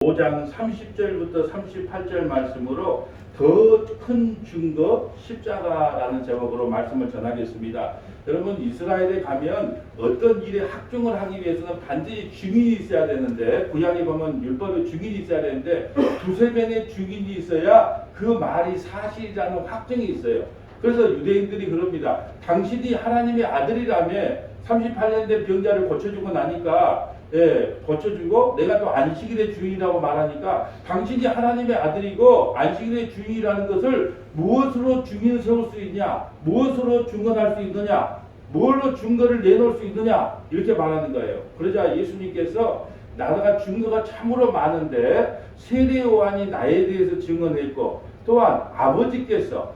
5장 30절부터 38절 말씀으로 더 큰 증거 십자가라는 제목으로 말씀을 전하겠습니다. 여러분, 이스라엘에 가면 어떤 일에 확증을 하기 위해서는 반드시 증인이 있어야 되는데, 구약에 보면 율법에 증인이 있어야 되는데 두세 명의 증인이 있어야 그 말이 사실이라는 확증이 있어요. 그래서 유대인들이 그럽니다. 당신이 하나님의 아들이라며 38년 된 병자를 고쳐주고 나니까, 고쳐주고 내가 또 안식일의 주인이라고 말하니까, 당신이 하나님의 아들이고 안식일의 주인이라는 것을 무엇으로 증인 세울 수 있냐, 무엇으로 증언할 수 있느냐, 뭘로 증거를 내놓을 수 있느냐, 이렇게 말하는 거예요. 그러자 예수님께서 나가 증거가 참으로 많은데 세례 요한이 나에 대해서 증언했고, 또한 아버지께서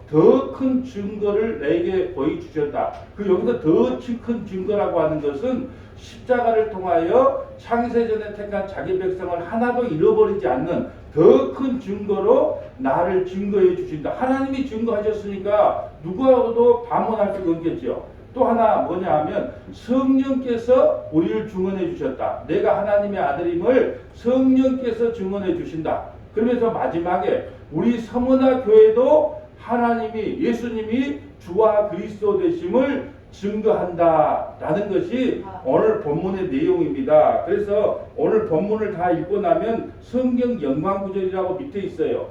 더 큰 증거를 내게 보여주셨다. 그 여기서 더 큰 증거라고 하는 것은 십자가를 통하여 창세전에 택한 자기 백성을 하나도 잃어버리지 않는 더 큰 증거로 나를 증거해 주신다. 하나님이 증거하셨으니까 누구하고도 반문할 수가 없겠죠. 또 하나 뭐냐 하면 성령께서 우리를 증언해 주셨다. 내가 하나님의 아들임을 성령께서 증언해 주신다. 그러면서 마지막에 우리 서문화 교회도 하나님이, 예수님이 주와 그리스도 되심을 증거한다라는 것이 오늘 본문의 내용입니다. 그래서 오늘 본문을 다 읽고 나면 성경 연관구절이라고 밑에 있어요.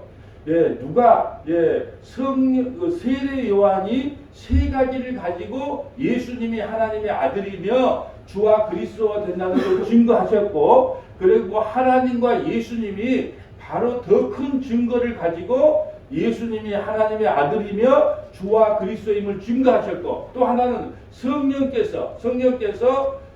누가 세례 요한이 세 가지를 가지고 예수님이 하나님의 아들이며 주와 그리스도가 된다는 걸 증거하셨고, 그리고 하나님과 예수님이 바로 더 큰 증거를 가지고 예수님이 하나님의 아들이며 주와 그리스도임을 증거하셨고, 또 하나는 성령께서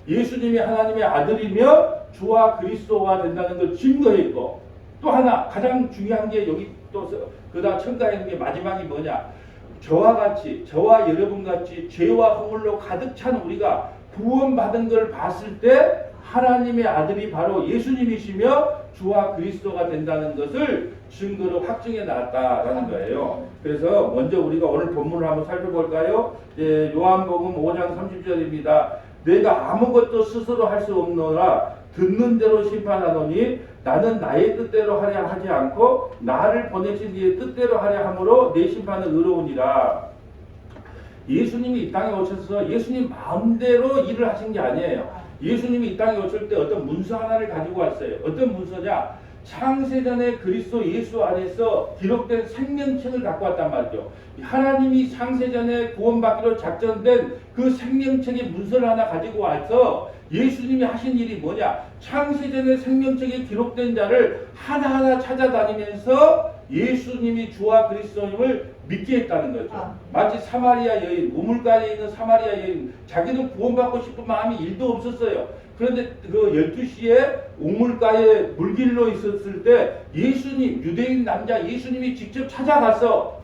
예수님이 하나님의 아들이며 주와 그리스도가 된다는 걸 증거했고, 또 하나 가장 중요한 게 여기 또 그다 첨가하는 게 마지막이 뭐냐, 저와 여러분같이 죄와 허물로 가득 찬 우리가 구원받은 걸 봤을 때 하나님의 아들이 바로 예수님이시며 주와 그리스도가 된다는 것을 증거로 확증해 나왔다라는 거예요. 그래서 먼저 우리가 오늘 본문을 한번 살펴볼까요? 요한복음 5장 30절입니다. 내가 아무것도 스스로 할 수 없노라. 듣는 대로 심판하노니 나는 나의 뜻대로 하려 하지 않고 나를 보내신 이의 뜻대로 하려 함으로 내 심판은 의로우니라. 예수님이 이 땅에 오셔서 예수님 마음대로 일을 하신 게 아니에요. 예수님이 이 땅에 오실 때 어떤 문서 하나를 가지고 왔어요. 어떤 문서냐? 창세전에 그리스도 예수 안에서 기록된 생명책을 갖고 왔단 말이죠. 하나님이 창세전에 구원받기로 작정된 그 생명책의 문서를 하나 가지고 와서 예수님이 하신 일이 뭐냐? 창세전에 생명책에 기록된 자를 하나하나 찾아다니면서 예수님이 주와 그리스도님을 믿게 했다는 거죠. 마치 사마리아 여인, 우물가에 있는 사마리아 여인, 자기도 구원받고 싶은 마음이 1도 없었어요. 그런데 그 12시에 우물가에 물길로 있었을 때 예수님, 유대인 남자 예수님이 직접 찾아가서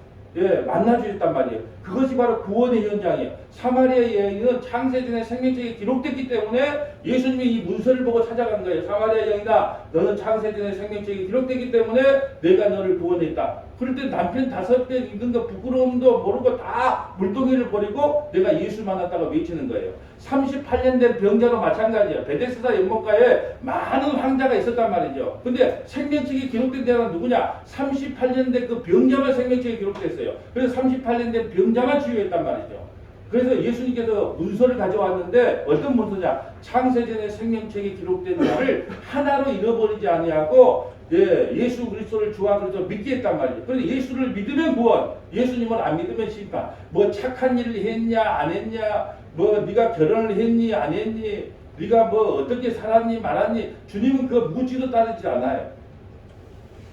만나주셨단 말이에요. 그것이 바로 구원의 현장이에요. 사마리아 여인은 창세전에 생명책에 기록됐기 때문에 예수님이 이 문서를 보고 찾아간 거예요. 사마리아 여인아, 너는 창세전에 생명책에 기록됐기 때문에 내가 너를 구원했다. 그럴 때 남편 5배 있는 거 부끄러움도 모르고 다 물동이를 버리고 내가 예수 만났다고 외치는 거예요. 38년 된 병자도 마찬가지예요. 베데스다 연못가에 많은 황자가 있었단 말이죠. 근데 생명책에 기록된 데는 누구냐? 38년 된 그 병자만 생명책에 기록됐어요. 그래서 38년 된 병자만 치유했단 말이죠. 그래서 예수님께서 문서를 가져왔는데 어떤 문서냐? 창세전에 생명책에 기록된 자를 하나로 잃어버리지 아니하고 예수 그리스도를 주와 그리스도 믿게 했단 말이에요. 그래서 예수를 믿으면 구원, 예수님을 안 믿으면 심판. 뭐 착한 일을 했냐 안 했냐, 뭐 네가 결혼을 했니 안 했니, 네가 뭐 어떻게 살았니 말았니, 주님은 그거 묻지도 따르지 않아요.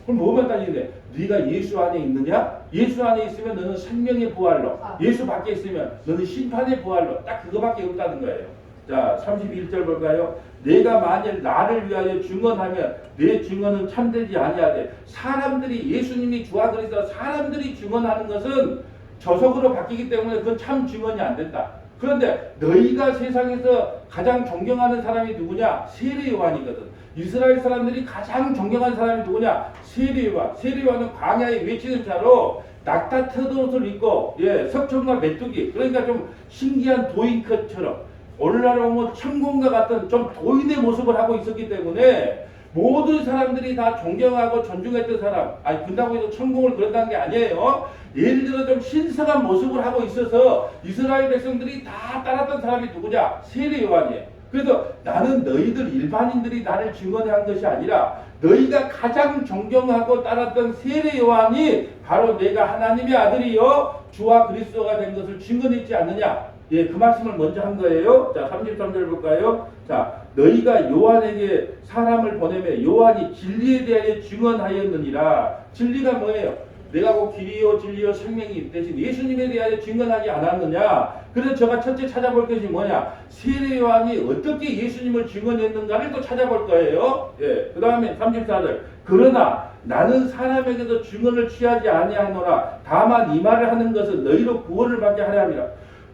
그럼 뭐만 따지는데, 네가 예수 안에 있느냐? 예수 안에 있으면 너는 생명의 부활로, 예수 밖에 있으면 너는 심판의 부활로, 딱 그거밖에 없다는 거예요. 자, 31절 볼까요? 내가 만일 나를 위하여 증언하면 내 증언은 참되지 아니하되, 사람들이, 예수님이 주와 그리스도 사람들이 증언하는 것은 저속으로 바뀌기 때문에 그건 참 증언이 안 된다. 그런데 너희가 세상에서 가장 존경하는 사람이 누구냐? 세례 요한이거든. 이스라엘 사람들이 가장 존경하는 사람이 누구냐? 세례 요한. 세례 요한은 광야에 외치는 자로 낙타 겉옷을 입고, 석청과 메뚜기, 그러니까 좀 신기한 도인컷처럼, 오늘날 보면 천공과 같은 좀 도인의 모습을 하고 있었기 때문에 모든 사람들이 다 존경하고 존중했던 사람. 아니 그렇다고 해서 천공을 그런다는 게 아니에요. 예를 들어 좀 신성한 모습을 하고 있어서 이스라엘 백성들이 다 따랐던 사람이 누구냐? 세례 요한이에요. 그래서 나는 너희들 일반인들이 나를 증언한 것이 아니라 너희가 가장 존경하고 따랐던 세례 요한이 바로 내가 하나님의 아들이요 주와 그리스도가 된 것을 증언했지 않느냐. 예, 그 말씀을 먼저 한 거예요. 자, 33절 볼까요? 자, 너희가 요한에게 사람을 보내매 요한이 진리에 대하여 증언하였느니라. 진리가 뭐예요? 내가 곧 길이요 진리요 생명이 대신 예수님에 대하여 증언하지 않았느냐. 그래서 제가 첫째 찾아볼 것이 뭐냐? 세례 요한이 어떻게 예수님을 증언했는가를 또 찾아볼 거예요. 예, 그 다음에 34절. 그러나 나는 사람에게도 증언을 취하지 아니하노라. 다만 이 말을 하는 것은 너희로 구원을 받게 하려 함이라.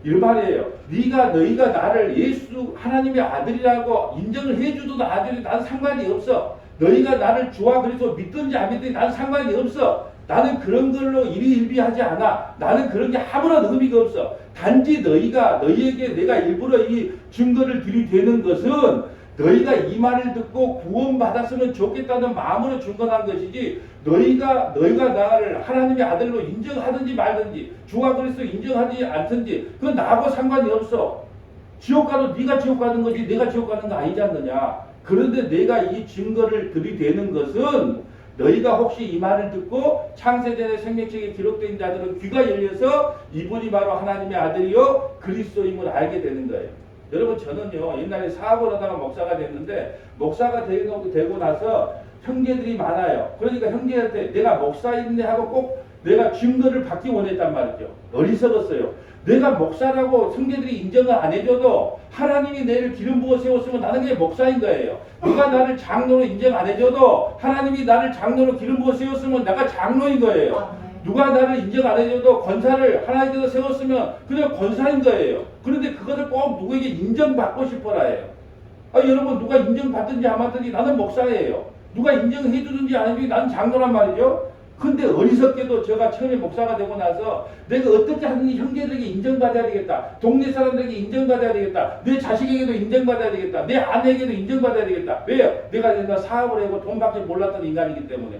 이 말이에요. 너희가 나를 예수 하나님의 아들이라고 인정을 해주든 아들이 난 상관이 없어. 너희가 나를 주와 그리스도 믿든지 안 믿든지 난 상관이 없어. 나는 그런 걸로 일희일비하지 않아. 나는 그런 게 아무런 의미가 없어. 단지 너희에게 내가 일부러 이 증거를 들이대는 것은 너희가 이 말을 듣고 구원받았으면 좋겠다는 마음으로 증거한 것이지 너희가 나를 하나님의 아들로 인정하든지 말든지 주와 그리스도 인정하지 않든지 그건 나하고 상관이 없어. 지옥 가도 네가 지옥 가는 거지 내가 지옥 가는 거 아니지 않느냐. 그런데 내가 이 증거를 들이대는 것은 너희가 혹시 이 말을 듣고 창세전의 생명책에 기록된 자들은 귀가 열려서 이분이 바로 하나님의 아들이요 그리스도임을 알게 되는 거예요. 여러분 저는요 옛날에 사업을 하다가 목사가 됐는데 목사가 되고 나서 형제들이 많아요. 그러니까 형제한테 내가 목사인데 하고 꼭 내가 증거를 받기 원했단 말이죠. 어리석었어요. 내가 목사라고 형제들이 인정을 안 해줘도 하나님이 내를 기름 부어 세웠으면 나는 그냥 목사인 거예요. 누가 나를 장로로 인정 안 해줘도 하나님이 나를 장로로 기름 부어 세웠으면 내가 장로인 거예요. 누가 나를 인정 안 해줘도 권사를 하나님께서 세웠으면 그냥 권사인 거예요. 그런데 그것을 꼭 누구에게 인정받고 싶어라 해요. 여러분 누가 인정받든지 안 받든지 나는 목사예요. 누가 인정해 주든지 안 해주든지 나는 장로란 말이죠. 근데 어리석게도 제가 처음에 목사가 되고 나서 내가 어떻게 하든지 형제들에게 인정받아야 되겠다. 동네 사람들에게 인정받아야 되겠다. 내 자식에게도 인정받아야 되겠다. 내 아내에게도 인정받아야 되겠다. 왜요? 내가 사업을 하고 돈밖에 몰랐던 인간이기 때문에.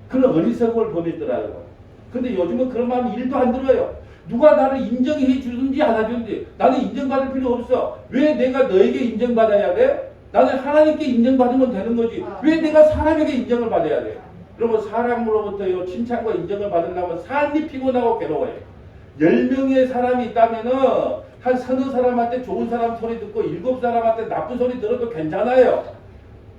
그런 어리석음을 범했더라고요. 근데 요즘은 그런 마음이 1도 안 들어요. 누가 나를 인정해 주든지 안 해주든지 나는 인정받을 필요 없어. 왜 내가 너에게 인정받아야 돼? 나는 하나님께 인정받으면 되는 거지. 왜 내가 사람에게 인정을 받아야 돼? 그러면 사람으로부터 칭찬과 인정을 받으려면 삶이 피곤하고 괴로워요. 10명의 사람이 있다면은 한 서너 사람한테 좋은 사람 소리 듣고 7사람한테 나쁜 소리 들어도 괜찮아요.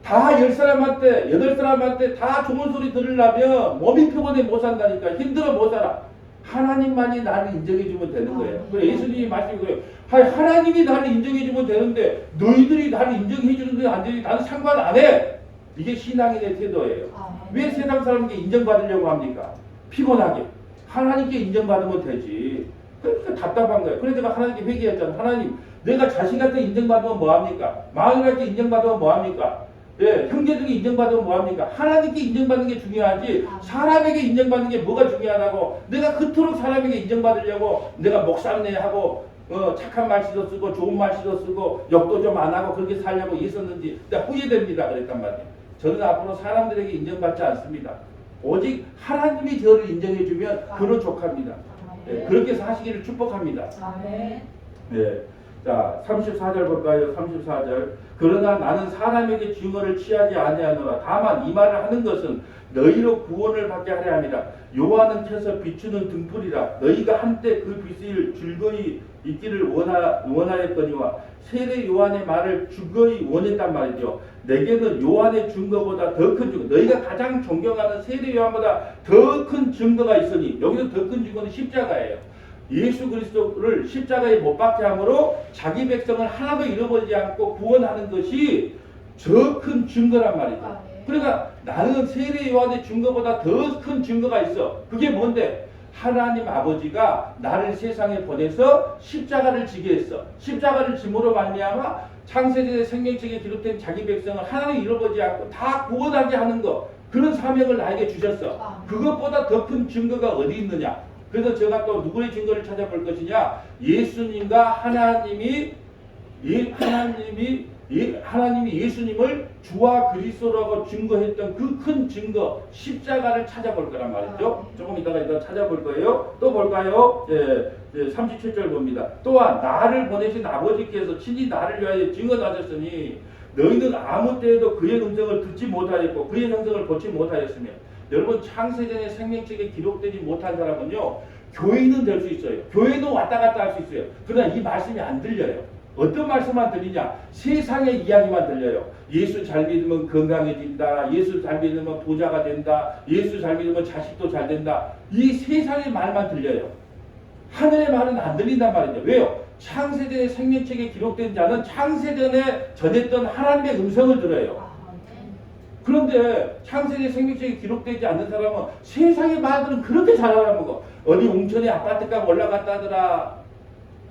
다 10사람한테 8사람한테 다 좋은 소리 들으려면 몸이 피곤해 못 산다니까. 힘들어 못 살아. 하나님만이 나를 인정해주면 되는 거예요. 그래서 예수님이 말씀이고요. 하나님이 나를 인정해주면 되는데 너희들이 나를 인정해주는데 안 되니 나는 상관 안 해. 이게 신앙인의 태도예요. 왜 세상 사람에게 인정받으려고 합니까? 피곤하게. 하나님께 인정받으면 되지. 그러니까 답답한 거예요. 그래서 제가 하나님께 회개했잖아요. 하나님, 내가 자식한테 인정받으면 뭐합니까? 마누라한테 인정받으면 뭐합니까? 예, 형제들에게 인정받으면 뭐합니까? 하나님께 인정받는 게 중요하지 사람에게 인정받는 게 뭐가 중요하다고 내가 그토록 사람에게 인정받으려고 내가 목사네 하고 착한 말씨도 쓰고 좋은 말씨도 쓰고 욕도 좀 안 하고 그렇게 살려고 있었는지 후회됩니다. 그랬단 말이에요. 저는 앞으로 사람들에게 인정받지 않습니다. 오직 하나님이 저를 인정해주면 그로 족합니다. 네, 그렇게 사시기를 축복합니다. 네. 자, 34절 볼까요? 34절. 그러나 나는 사람에게 증거를 취하지 아니하노라. 다만 이 말을 하는 것은 너희로 구원을 받게 하려 함이라. 요한은 켜서 비추는 등불이라. 너희가 한때 그 빛을 즐거이 있기를 원하였거니와 세례 요한의 말을 즐거이 원했단 말이죠. 내게는 요한의 증거보다 더 큰 증거, 너희가 가장 존경하는 세례 요한보다 더 큰 증거가 있으니, 여기서 더 큰 증거는 십자가예요. 예수 그리스도를 십자가에 못 박게 함으로 자기 백성을 하나도 잃어버리지 않고 구원하는 것이 더 큰 증거란 말이죠. 그러니까 나는 세례 요한의 증거보다 더 큰 증거가 있어. 그게 뭔데? 하나님 아버지가 나를 세상에 보내서 십자가를 지게 했어. 십자가를 짐으로 말미암아 창세전의 생명책에 기록된 자기 백성을 하나님 잃어버리지 않고 다 구원하게 하는 것, 그런 사명을 나에게 주셨어. 그것보다 더 큰 증거가 어디 있느냐? 그래서 제가 또 누구의 증거를 찾아볼 것이냐? 예수님과 하나님이 하나님이 예수님을 주와 그리스도라고 증거했던 그 큰 증거 십자가를 찾아볼 거란 말이죠. 조금 이따가 찾아볼 거예요. 또 볼까요? 37절 봅니다. 또한 나를 보내신 아버지께서 친히 나를 위하여 증언하셨으니 너희는 아무 때에도 그의 음성을 듣지 못하였고 그의 형성을 보지 못하였으며. 여러분, 창세전에 생명책에 기록되지 못한 사람은요, 교인은 될 수 있어요. 교회도 왔다 갔다 할 수 있어요. 그러나 이 말씀이 안 들려요. 어떤 말씀만 들리냐? 세상의 이야기만 들려요. 예수 잘 믿으면 건강해진다. 예수 잘 믿으면 부자가 된다. 예수 잘 믿으면 자식도 잘 된다. 이 세상의 말만 들려요. 하늘의 말은 안 들린단 말이죠. 왜요? 창세전의 생명책에 기록된 자는 창세전에 전했던 하나님의 음성을 들어요. 그런데 창세기 생명책에 기록되지 않는 사람은 세상의 말들은 그렇게 잘 알아먹어. 어디 웅천에 아파트값 올라갔다더라.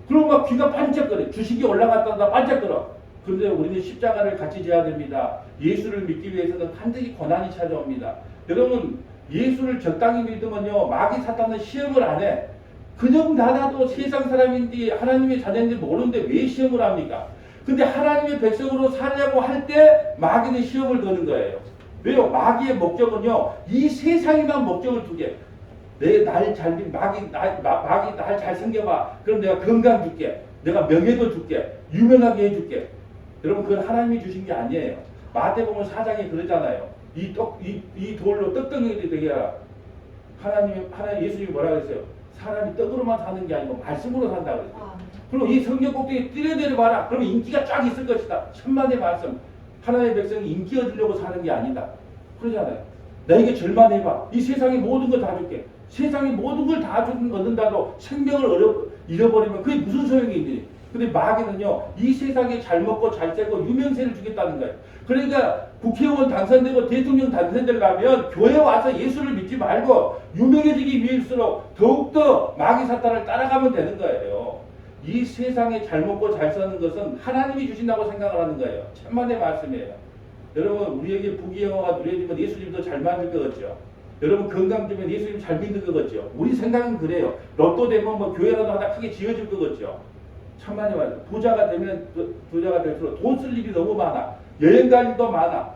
그럼 막 귀가 반짝거려. 주식이 올라갔다더라 반짝거려. 그런데 우리는 십자가를 같이 져야 됩니다. 예수를 믿기 위해서는 반드시 고난이 찾아옵니다. 여러분, 예수를 적당히 믿으면요, 마귀 사탄은 시험을 안 해. 그냥 나도 세상 사람인지 하나님의 자녀인지 모르는데 왜 시험을 합니까? 근데 하나님의 백성으로 살려고 할 때 마귀는 시험을 거는 거예요. 왜요? 마귀의 목적은요, 이 세상에만 목적을 두게. 마귀 날 잘 생겨봐. 그럼 내가 건강 줄게. 내가 명예도 줄게. 유명하게 해줄게. 여러분, 그건 하나님이 주신 게 아니에요. 마태복음 4장에 그러잖아요. 이 돌로 떡덩이들이 되게 하라. 하나님 예수님이 뭐라 그랬어요? 사람이 떡으로만 사는 게 아니고 말씀으로 산다 그랬어요. 그리고 이 성경 꼭대기 뛰어내려봐라. 그러면 인기가 쫙 있을 것이다. 천만의 말씀. 하나님의 백성이 인기 얻으려고 사는 게 아니다. 그러잖아요. 나에게 절만해봐. 이 세상의 모든 걸 다 줄게. 세상의 모든 걸 다 얻는다도 생명을 잃어버리면 그게 무슨 소용이 있니? 근데 마귀는요, 이 세상에 잘 먹고 잘 살고 유명세를 주겠다는 거예요. 그러니까 국회의원 당선되고 대통령 당선되려면 교회 와서 예수를 믿지 말고 유명해지기 위해서록 더욱더 마귀 사탄을 따라가면 되는 거예요. 이 세상에 잘 먹고 잘 사는 것은 하나님이 주신다고 생각을 하는 거예요. 천만의 말씀이에요. 여러분, 우리에게 부귀영화가 누려지면 예수님도 잘 만들 거겠죠. 여러분, 건강 되면 예수님 잘 믿는 거겠죠. 우리 생각은 그래요. 로또 되면 뭐 교회라도 하나 크게 지어줄 거겠죠. 천만의 말씀. 부자가 될수록 돈 쓸 일이 너무 많아. 여행 갈 일도 많아.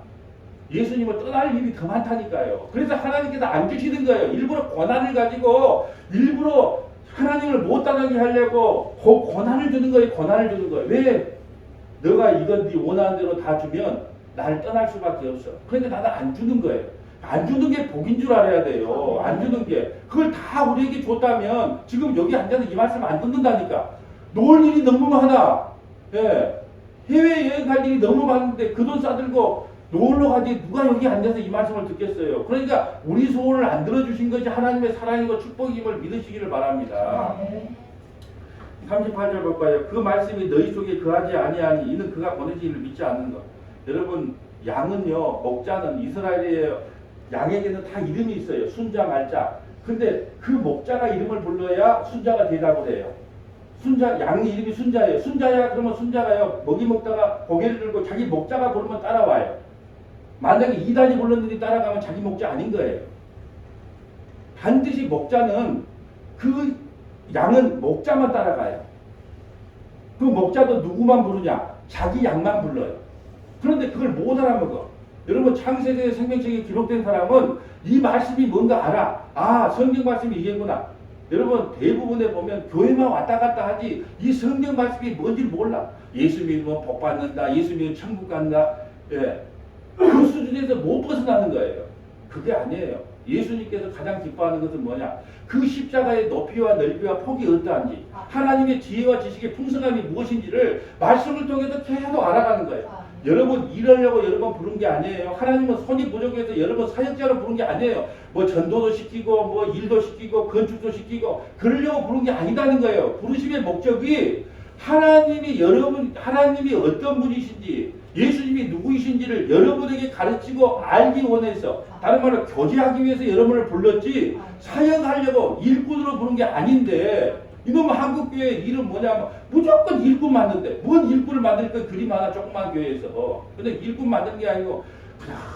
예수님을 떠날 일이 더 많다니까요. 그래서 하나님께서 안 주시는 거예요. 일부러 고난을 가지고 일부러 하나님을 못 따르게 하려고 고난을 주는 거예요. 고난을 주는 거예요. 왜? 너가 이건 네 원하는 대로 다 주면 나를 떠날 수밖에 없어. 그러니까 나는 안 주는 거예요. 안 주는 게 복인 줄 알아야 돼요. 안 주는 게. 그걸 다 우리에게 줬다면 지금 여기 앉아서 이 말씀 안 듣는다니까. 놀 일이 너무 많아. 예. 해외여행 갈 일이 너무 많은데 그 돈 싸들고 놀러 가지 누가 여기 앉아서 이 말씀을 듣겠어요. 그러니까 우리 소원을 안 들어주신 것이 하나님의 사랑이고 축복임을 믿으시기를 바랍니다. 38절 볼까요? 그 말씀이 너희 속에 거하지 아니하니 이는 그가 보내시기를 믿지 않는 것. 여러분, 양은요, 목자는 이스라엘의 양에게는 다 이름이 있어요. 순자, 말자. 근데 그 목자가 이름을 불러야 순자가 대답을 해요. 양의 이름이 순자예요. 순자야 그러면 순자가요, 먹이 먹다가 고개를 들고 자기 목자가 부르면 따라와요. 만약에 이단이 불렀는데 따라가면 자기 목자 아닌 거예요. 반드시 목자는 그 양은 목자만 따라가요. 그 목자도 누구만 부르냐? 자기 양만 불러요. 그런데 그걸 못 알아먹어. 여러분, 창세기의 생명책에 기록된 사람은 이 말씀이 뭔가 알아. 아, 성경 말씀이 이게구나. 여러분, 대부분에 보면 교회만 왔다 갔다 하지 이 성경 말씀이 뭔지 몰라. 예수 믿으면 복 받는다. 예수 믿으면 천국 간다. 예. 그 수준에서 못 벗어나는 거예요. 그게 아니에요. 예수님께서 가장 기뻐하는 것은 뭐냐? 그 십자가의 높이와 넓이와 폭이 어떠한지, 하나님의 지혜와 지식의 풍성함이 무엇인지를 말씀을 통해서 계속 알아가는 거예요. 여러분, 일하려고 여러분 부른 게 아니에요. 하나님은 손이 부족해서 여러분 사역자로 부른 게 아니에요. 뭐 전도도 시키고 뭐 일도 시키고 건축도 시키고 그러려고 부른 게 아니다는 거예요. 부르심의 목적이 하나님이 어떤 분이신지, 예수님이 누구이신지를 여러분에게 가르치고 알기 원해서, 다른 말로 교제하기 위해서 여러분을 불렀지 사역하려고 일꾼으로 부른 게 아닌데, 이놈 한국교회 이름 뭐냐면 무조건 일꾼 만든대. 뭔 일꾼을 만들까? 그리 많아, 조그만 교회에서. 근데 일꾼 만드는 게 아니고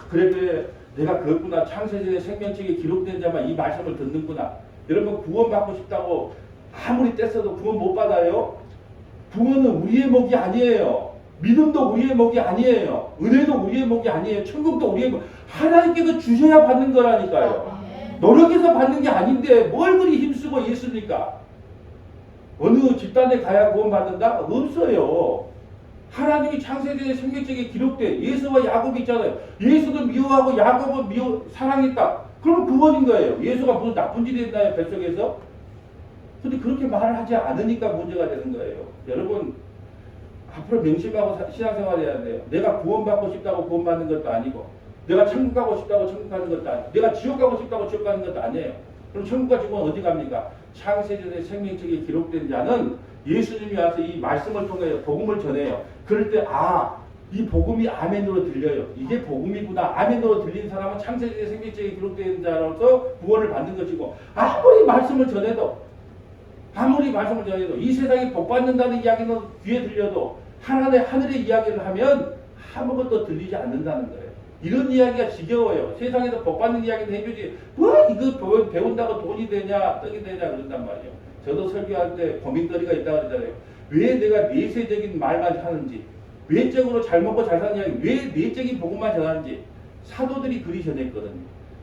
그래 내가 그렇구나. 창세전의 생명책에 기록된 자만 이 말씀을 듣는구나. 여러분, 구원받고 싶다고 아무리 떼써도 구원 못 받아요. 구원은 우리의 목이 아니에요. 믿음도 우리의 목이 아니에요. 은혜도 우리의 목이 아니에요. 천국도 우리의 목. 하나님께서 주셔야 받는 거라니까요. 노력해서 받는 게 아닌데 뭘 그리 힘쓰고 있습니까? 어느 집단에 가야 구원받는다? 없어요. 하나님이 창세기의 생명책에 기록돼 예수와 야곱이 있잖아요. 예수도 미워하고 야곱은 사랑했다. 그럼 구원인 거예요. 예수가 무슨 나쁜 일이 했나요? 뱃속에서? 근데 그렇게 말을 하지 않으니까 문제가 되는 거예요. 여러분 앞으로 명심하고 신앙생활 해야 돼요. 내가 구원받고 싶다고 구원받는 것도 아니고 내가 천국 가고 싶다고 천국 가는 것도 아니고 내가 지옥 가고 싶다고 지옥 가는 것도 아니에요. 그럼 천국과 지옥은 어디 갑니까? 창세전의 생명책에 기록된 자는 예수님이 와서 이 말씀을 통해 복음을 전해요. 그럴 때 이 복음이 아멘으로 들려요. 이게 복음이구나. 아멘으로 들린 사람은 창세전의 생명책에 기록된 자로서 구원을 받는 것이고 아무리 말씀을 전해도 이 세상에 복 받는다는 이야기는 귀에 들려도 하늘의 이야기를 하면 아무것도 들리지 않는다는 거예요. 이런 이야기가 지겨워요. 세상에서 복 받는 이야기는 해주지. 이거 배운다고 돈이 되냐 떡이 되냐 그런단 말이에요. 저도 설교할 때 고민거리가 있다고 그러잖아요. 왜 내가 내세적인 말만 하는지, 외적으로 잘 먹고 잘 사는 이야기, 왜 내적인 복음만 전하는지 사도들이 그리 전했거든요.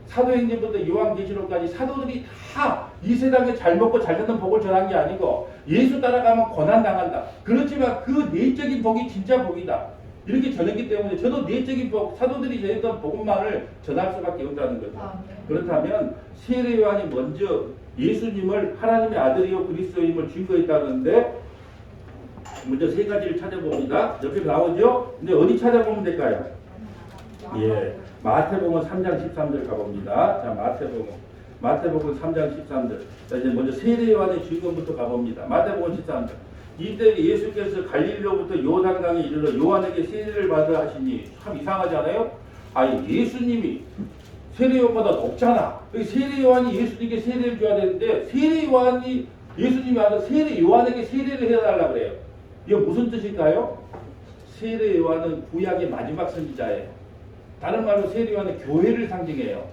사도행전부터 요한계시록까지 사도들이 다 이 세상에 잘 먹고 잘 사는 복을 전한 게 아니고 예수 따라가면 고난당한다. 그렇지만 그 내적인 복이 진짜 복이다. 이렇게 전했기 때문에 저도 내적인 복, 사도들이 전했던 복음만을 전할 수밖에 없다는 거죠. 그렇다면 세례 요한이 먼저 예수님을 하나님의 아들이요 그리스도임을 증거했다는데 먼저 세 가지를 찾아봅니다. 옆에 나오죠? 근데 어디 찾아보면 될까요? 예, 마태복음 3장 13절 가봅니다. 자, 마태복음 3장 13절. 자, 이제 먼저 세례 요한의 증거부터 가봅니다. 마태복음 13절. 이때 예수께서 갈릴리로부터 요단강에 이르러 요한에게 세례를 받으라 하시니 참 이상하지 않아요? 예수님이 세례 요한보다 높잖아. 세례 요한이 예수님께 세례를 줘야 되는데 세례 요한이 예수님이 와서 세례 요한에게 세례를 해달라 그래요. 이게 무슨 뜻일까요? 세례 요한은 구약의 마지막 선지자예요. 다른 말로 세례 요한은 교회를 상징해요.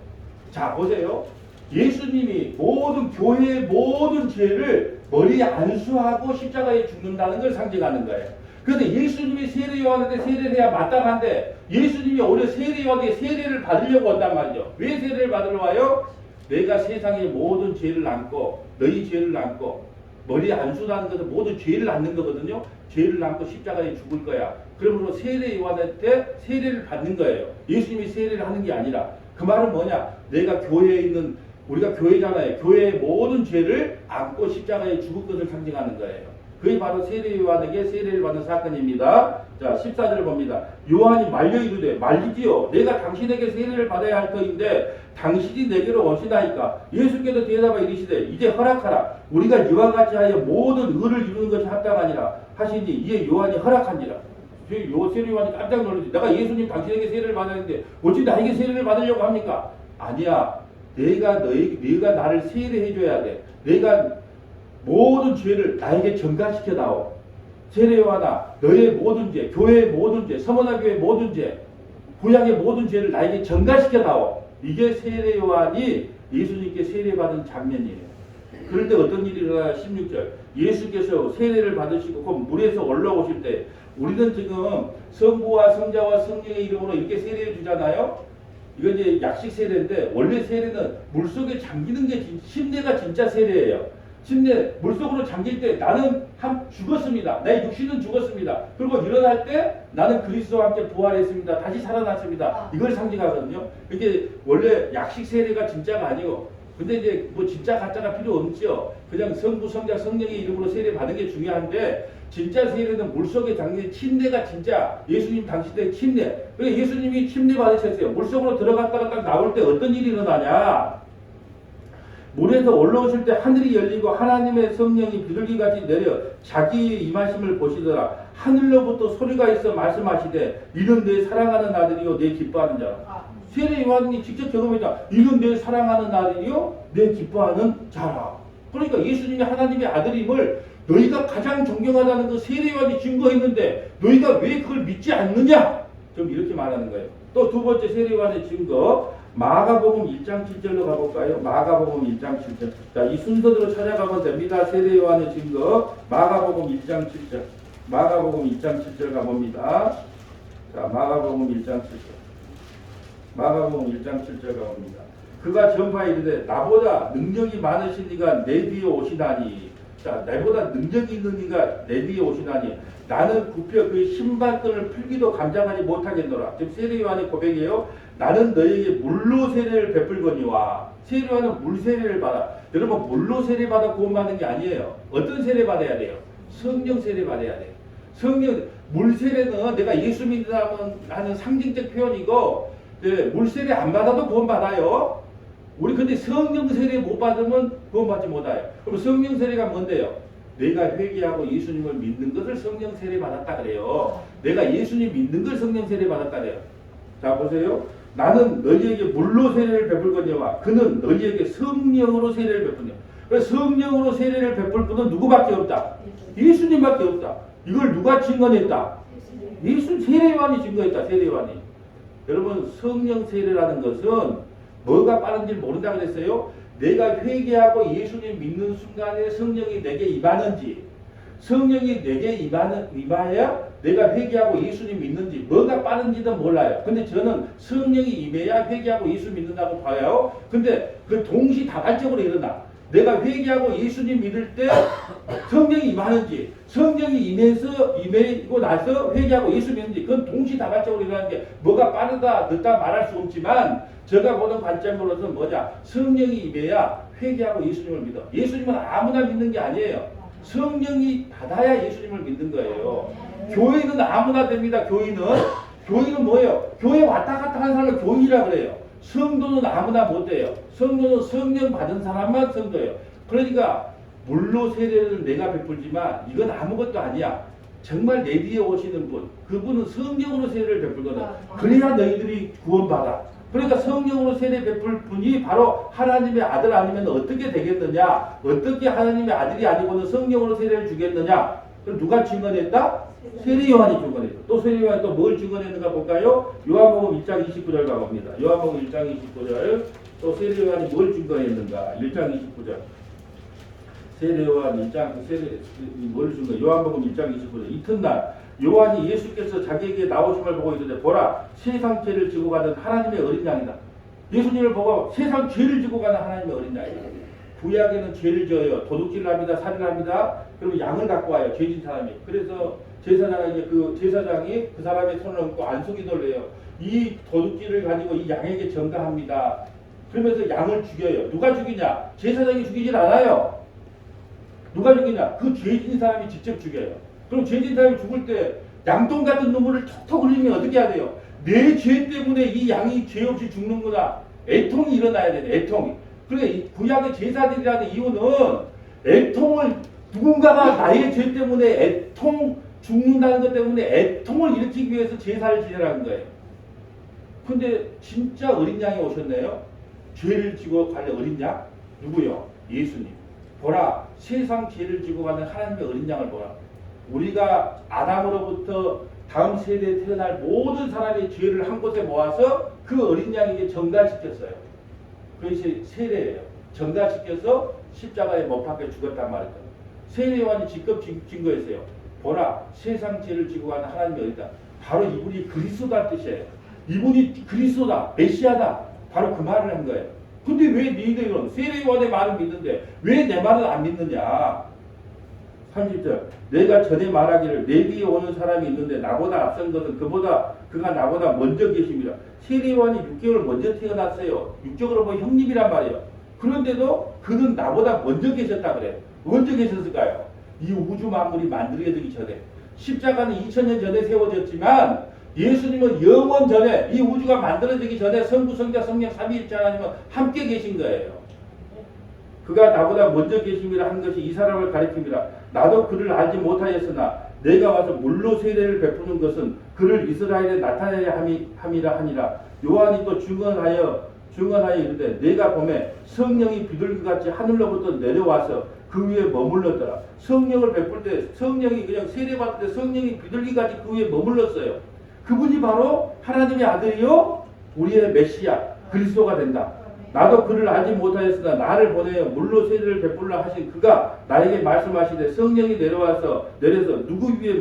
자, 보세요. 예수님이 모든 교회의 모든 죄를 머리에 안수하고 십자가에 죽는다는 걸 상징하는 거예요. 그런데 예수님이 세례 요한한테 세례를 해야 마땅한데 예수님이 오히려 세례 요한에게 세례를 받으려고 한단 말이죠. 왜 세례를 받으러 와요? 내가 세상의 모든 죄를 안고 너희 죄를 안고 머리에 안수하는 것은 모든 죄를 안는 거거든요. 죄를 안고 십자가에 죽을 거야. 그러므로 세례 요한한테 세례를 받는 거예요. 예수님이 세례를 하는 게 아니라. 그 말은 뭐냐? 내가 교회에 있는 우리가 교회잖아요. 교회의 모든 죄를 안고 십자가에 죽을 것을 상징하는 거예요. 그게 바로 세례 요한에게 세례를 받는 사건입니다. 자, 14절을 봅니다. 요한이 말려 이르되 말리지요. 내가 당신에게 세례를 받아야 할 터인데 당신이 내게로 오시나이까. 예수께서 대답하여 이르시되 이제 허락하라. 우리가 이와 같이 하여 모든 의를 이루는 것이 합당하니라 하시니 이에 요한이 허락한지라. 세례 요한이 깜짝 놀라지. 내가 예수님 당신에게 세례를 받았는데 어찌 나에게 세례를 받으려고 합니까? 아니야. 내가 나를 세례해 줘야 돼. 내가 모든 죄를 나에게 전가시켜 다오. 세례 요한아, 너의 모든 죄, 교회의 모든 죄, 서머나 교회의 모든 죄, 구약의 모든 죄를 나에게 전가시켜 다오. 이게 세례 요한이 예수님께 세례받은 장면이에요. 그럴 때 어떤 일이 일어나요? 16절. 예수께서 세례를 받으시고 그 물에서 올라오실 때 우리는 지금 성부와 성자와 성령의 이름으로 이렇게 세례해 주잖아요. 이건 이제 약식 세례인데 원래 세례는 물속에 잠기는 게 침례가 진짜 세례예요. 침례 물속으로 잠길 때 나는 죽었습니다. 내 육신은 죽었습니다. 그리고 일어날 때 나는 그리스도와 함께 부활했습니다. 다시 살아났습니다. 이걸 상징하거든요. 이게 원래 약식 세례가 진짜가 아니고 근데 이제 뭐 진짜 가짜가 필요 없죠. 그냥 성부 성자 성령의 이름으로 세례 받은 게 중요한데 진짜 세례는 물속에 잠긴 침례가 진짜 예수님 당시 때 침례. 그래 예수님이 침례 받으셨어요. 물속으로 들어갔다가 딱 나올 때 어떤 일이 일어나냐? 물에서 올라오실 때 하늘이 열리고 하나님의 성령이 비둘기같이 내려 자기의 임하심을 보시더라. 하늘로부터 소리가 있어 말씀하시되 이는 내 사랑하는 아들이요 내 기뻐하는 자라. 세례 요한이 직접 경험했다. 이는 내 사랑하는 아들이요 내 기뻐하는 자라. 그러니까 예수님이 하나님의 아들임을 너희가 가장 존경하다는 그 세례 요한이 증거했는데 너희가 왜 그걸 믿지 않느냐? 좀 이렇게 말하는 거예요. 또 두 번째 세례 요한의 증거 마가복음 1장 7절로 가볼까요? 마가복음 1장 7절. 자, 이 순서대로 찾아가면 됩니다. 세례 요한의 증거 마가복음 1장 7절. 마가복음 1장 7절 가봅니다. 자, 마가복음 1장 7절. 마가복음 1장 7절 가봅니다. 그가 전파이르되 나보다 능력이 많으신 이가 내 뒤에 오시나니. 자, 나보다 능력이 있는 이가 내 뒤에 오시나니 나는 굽혀 그 신발끈을 풀기도 감당하지 못하겠노라. 지금 세례 요한의 고백이에요. 나는 너에게 물로 세례를 베풀거니와. 세례 요한은 물 세례를 받아. 여러분, 물로 세례 받아 구원받는 게 아니에요. 어떤 세례 받아야 돼요? 성령 세례 받아야 돼요. 성령 물 세례는 내가 예수 믿는다는 하는 상징적 표현이고, 물 세례 안 받아도 구원받아요. 우리 근데 성령 세례 못 받으면 구원받지 못해요. 그럼 성령 세례가 뭔데요? 내가 회개하고 예수님을 믿는 것을 성령 세례 받았다 그래요. 내가 예수님 믿는 걸 성령 세례 받았다 그래요. 자, 보세요. 나는 너희에게 물로 세례를 베풀거니와 그는 너희에게 성령으로 세례를 베푸냐. 그래서 성령으로 세례를 베풀 분은 누구밖에 없다. 예수님밖에 없다. 이걸 누가 증언했다? 예수 세례요한이 증거했다. 세례요한이. 여러분, 성령 세례라는 것은 뭐가 빠른지 모른다 그랬어요. 내가 회개하고 예수님 믿는 순간에 성령이 내게 임하는지, 성령이 내게 임하야 내가 회개하고 예수님 믿는지, 뭐가 빠른지도 몰라요. 근데 저는 성령이 임해야 회개하고 예수 믿는다고 봐요. 근데 그 동시다발적으로 일어나. 내가 회개하고 예수님 믿을 때 성령이 임하는지, 성령이 임하고 나서 회개하고 예수 믿는지, 그건 동시다발적으로 일어나는 게 뭐가 빠르다 늦다 말할 수 없지만, 제가 보는 관점으로서는 뭐냐, 성령이 임해야 회개하고 예수님을 믿어. 예수님은 아무나 믿는 게 아니에요. 성령이 받아야 예수님을 믿는 거예요. 교회는 아무나 됩니다. 교회는 뭐예요? 교회 왔다 갔다 하는 사람을 교인이라 그래요. 성도는 아무나 못 돼요. 성도는 성령 받은 사람만 성도예요. 그러니까 물로 세례를 내가 베풀지만 이건 아무것도 아니야. 정말 내 뒤에 오시는 분, 그분은 성령으로 세례를 베풀거든. 그래야 너희들이 구원받아. 그러니까 성령으로 세례 베풀 분이 바로 하나님의 아들 아니면 어떻게 되겠느냐? 어떻게 하나님의 아들이 아니고는 성령으로 세례를 주겠느냐? 그럼 누가 증언했다? 세례 요한이 증언했다. 또 세례 요한이 또 뭘 증언했는가 볼까요? 요한복음 1장 29절 가봅니다. 요한복음 1장 29절. 또 세례 요한이 뭘 증언했는가? 1장 29절. 세례 요한 1장 뭘 증거? 요한복음 1장 29절. 이튿날 요한이 예수께서 자기에게 나오심을 보고 이르되 보라, 세상 죄를 지고 가는 하나님의 어린 양이다. 예수님을 보고 세상 죄를 지고 가는 하나님의 어린 양이다. 구약에는 죄를 져요. 도둑질을 합니다. 살인을 합니다. 그러면 양을 갖고 와요. 죄진 사람이. 그래서 제사장에게 그 제사장이 그 사람의 손을 얹고 안속이 돌려요. 이 도둑질을 가지고 이 양에게 전가합니다. 그러면서 양을 죽여요. 누가 죽이냐? 제사장이 죽이질 않아요. 누가 죽이냐? 그 죄진 사람이 직접 죽여요. 그럼 죄진 사람이 죽을 때 양똥 같은 눈물을 톡톡 흘리면 어떻게 해야 돼요? 내 죄 때문에 이 양이 죄 없이 죽는구나. 애통이 일어나야 돼. 애통이. 그러니까 이 구약의 제사들이라는 이유는 애통을, 누군가가 나의 죄 때문에 애통 죽는다는 것 때문에 애통을 일으키기 위해서 제사를 지내라는 거예요. 근데 진짜 어린 양이 오셨네요. 죄를 지고 갈 어린 양? 누구요? 예수님. 보라, 세상 죄를 지고 가는 하나님의 어린 양을 보라. 우리가 아담으로부터 다음 세대에 태어날 모든 사람의 죄를 한 곳에 모아서 그 어린 양에게 전가시켰어요. 그것이 세례예요. 전가시켜서 십자가에 못 박혀 죽었단 말이죠. 세례 요한이 직접 증거했어요. 보라, 세상 죄를 지고 가는 하나님의 어린 양. 바로 이분이 그리스도다 뜻이에요. 이분이 그리스도다, 메시아다. 바로 그 말을 한 거예요. 근데 왜 너희들은 세례 요한의 말을 믿는데 왜 내 말을 안 믿느냐? 30절. 내가 전에 말하기를 내 뒤에 오는 사람이 있는데 나보다 앞선 것은 그가 나보다 먼저 계십니다. 세례 요한이 6개월 먼저 태어났어요. 육적으로 보면 형님이란 말이에요. 그런데도 그는 나보다 먼저 계셨다 그래요. 언제 계셨을까요? 이 우주 만물이 만들어지기 전에. 십자가는 2000년 전에 세워졌지만 예수님은 영원 전에, 이 우주가 만들어지기 전에 성부, 성자, 성령, 삼위일체 하나님은 함께 계신 거예요. 그가 나보다 먼저 계심이라 한 것이 이 사람을 가리킵니다. 나도 그를 알지 못하였으나 내가 와서 물로 세례를 베푸는 것은 그를 이스라엘에 나타내야 함이라 하니라. 요한이 또 증언하여 이르되 내가 보매 성령이 비둘기같이 하늘로부터 내려와서 그 위에 머물렀더라. 성령을 베풀 때 성령이 그냥 세례받을 때 성령이 비둘기같이 그 위에 머물렀어요. 그분이 바로 하나님의 아들이요 우리의 메시아 그리스도가 된다. 나도 그를 알지 못하였으나 나를 보내어 물로 세례를 베풀라 하신 그가 나에게 말씀하시되 성령이 내려서 누구 위에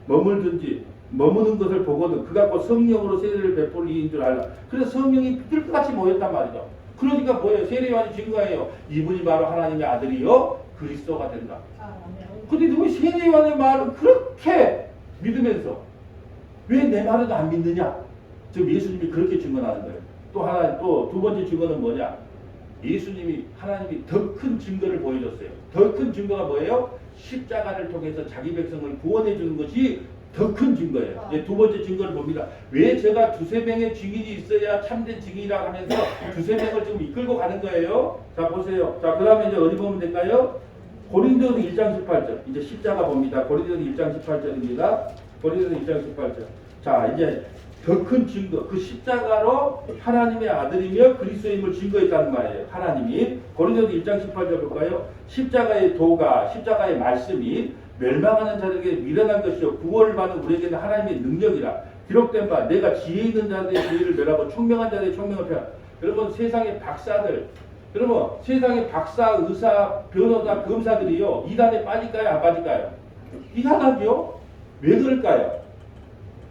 머물든지 머무는 것을 보거든 그가 곧 성령으로 세례를 베풀 이인 줄 알라. 그래서 성령이 비둘기같이 모였단 말이죠. 그러니까 뭐예요? 세례요한이 증거예요. 이분이 바로 하나님의 아들이요 그리스도가 된다. 근데 누구 세례요한의 말을 그렇게 믿으면서 왜 내 말은 안 믿느냐? 지금 예수님이 그렇게 증언하는 거예요. 또 두 번째 증거는 뭐냐? 예수님이 하나님이 더 큰 증거를 보여줬어요. 더 큰 증거가 뭐예요? 십자가를 통해서 자기 백성을 구원해 주는 것이 더 큰 증거예요. 두 번째 증거를 봅니다. 왜 제가 두세 명의 증인이 있어야 참된 증인이라고 하면서 두세 명을 지금 이끌고 가는 거예요? 자 보세요. 자 그 다음에 이제 어디 보면 될까요? 고린도서 1장 18절. 이제 십자가 봅니다. 고린도서 1장 18절입니다. 고린도서 1장 18절. 자 이제 더 큰 증거, 그 십자가로 하나님의 아들이며 그리스도임을 증거했다는 말이에요. 하나님이. 고린도서 1장 18절 볼까요? 십자가의 도가, 십자가의 말씀이 멸망하는 자들에게 미련한 것이요 구원을 받는 우리에게는 하나님의 능력이라. 기록된 바 내가 지혜 있는 자들의 지혜를 멸하고 총명한 자들의 총명을 펴. 여러분 세상의 박사들, 여러분 세상의 박사, 의사, 변호사, 검사들이요 이단에 빠질까요? 안 빠질까요? 이단하죠. 왜 그럴까요?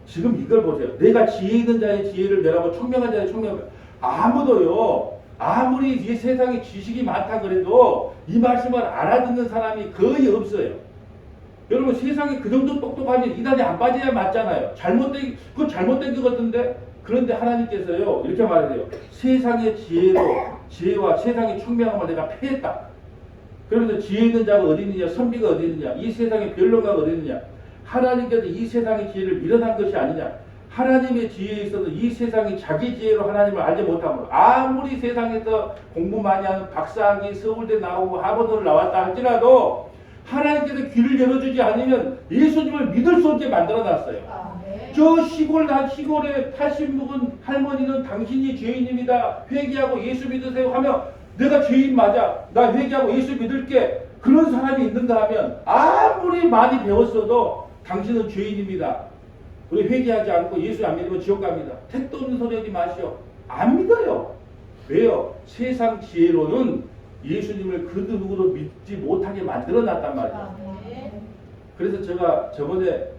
지금 이걸 보세요. 내가 지혜 있는 자의 지혜를 멸하고 총명한 자의 총명을 아무도요. 아무리 이 세상에 지식이 많다 그래도 이 말씀을 알아듣는 사람이 거의 없어요. 여러분 세상에 그 정도 똑똑하면 이단에 안 빠져야 맞잖아요. 그건 잘못된 것 같은데. 그런데 하나님께서요 이렇게 말해요. 세상의 지혜와 세상의 총명함을 내가 패했다. 그러면서 지혜 있는 자가 어디 있느냐, 선비가 어디 있느냐, 이 세상의 변론가가 어디 있느냐. 하나님께서 이 세상의 지혜를 밀어난 것이 아니냐. 하나님의 지혜에 있어서 이 세상이 자기 지혜로 하나님을 알지 못함으로 아무리 세상에서 공부 많이 하는 박사학위 서울대 나오고 하버드를 나왔다 할지라도 하나님께서 귀를 열어주지 않으면 예수님을 믿을 수 없게 만들어놨어요. 저 시골에 80 먹은 할머니는 당신이 죄인입니다. 회개하고 예수 믿으세요 하면 내가 죄인 맞아. 나 회개하고 예수 믿을게. 그런 사람이 있는가 하면 아무리 많이 배웠어도 당신은 죄인입니다. 우리 회개하지 않고 예수 안 믿으면 지옥 갑니다. 택도 없는 소리 하지 마시오. 안 믿어요. 왜요? 세상 지혜로는 예수님을 그 누구도 믿지 못하게 만들어놨단 말이에요. 그래서 제가 저번에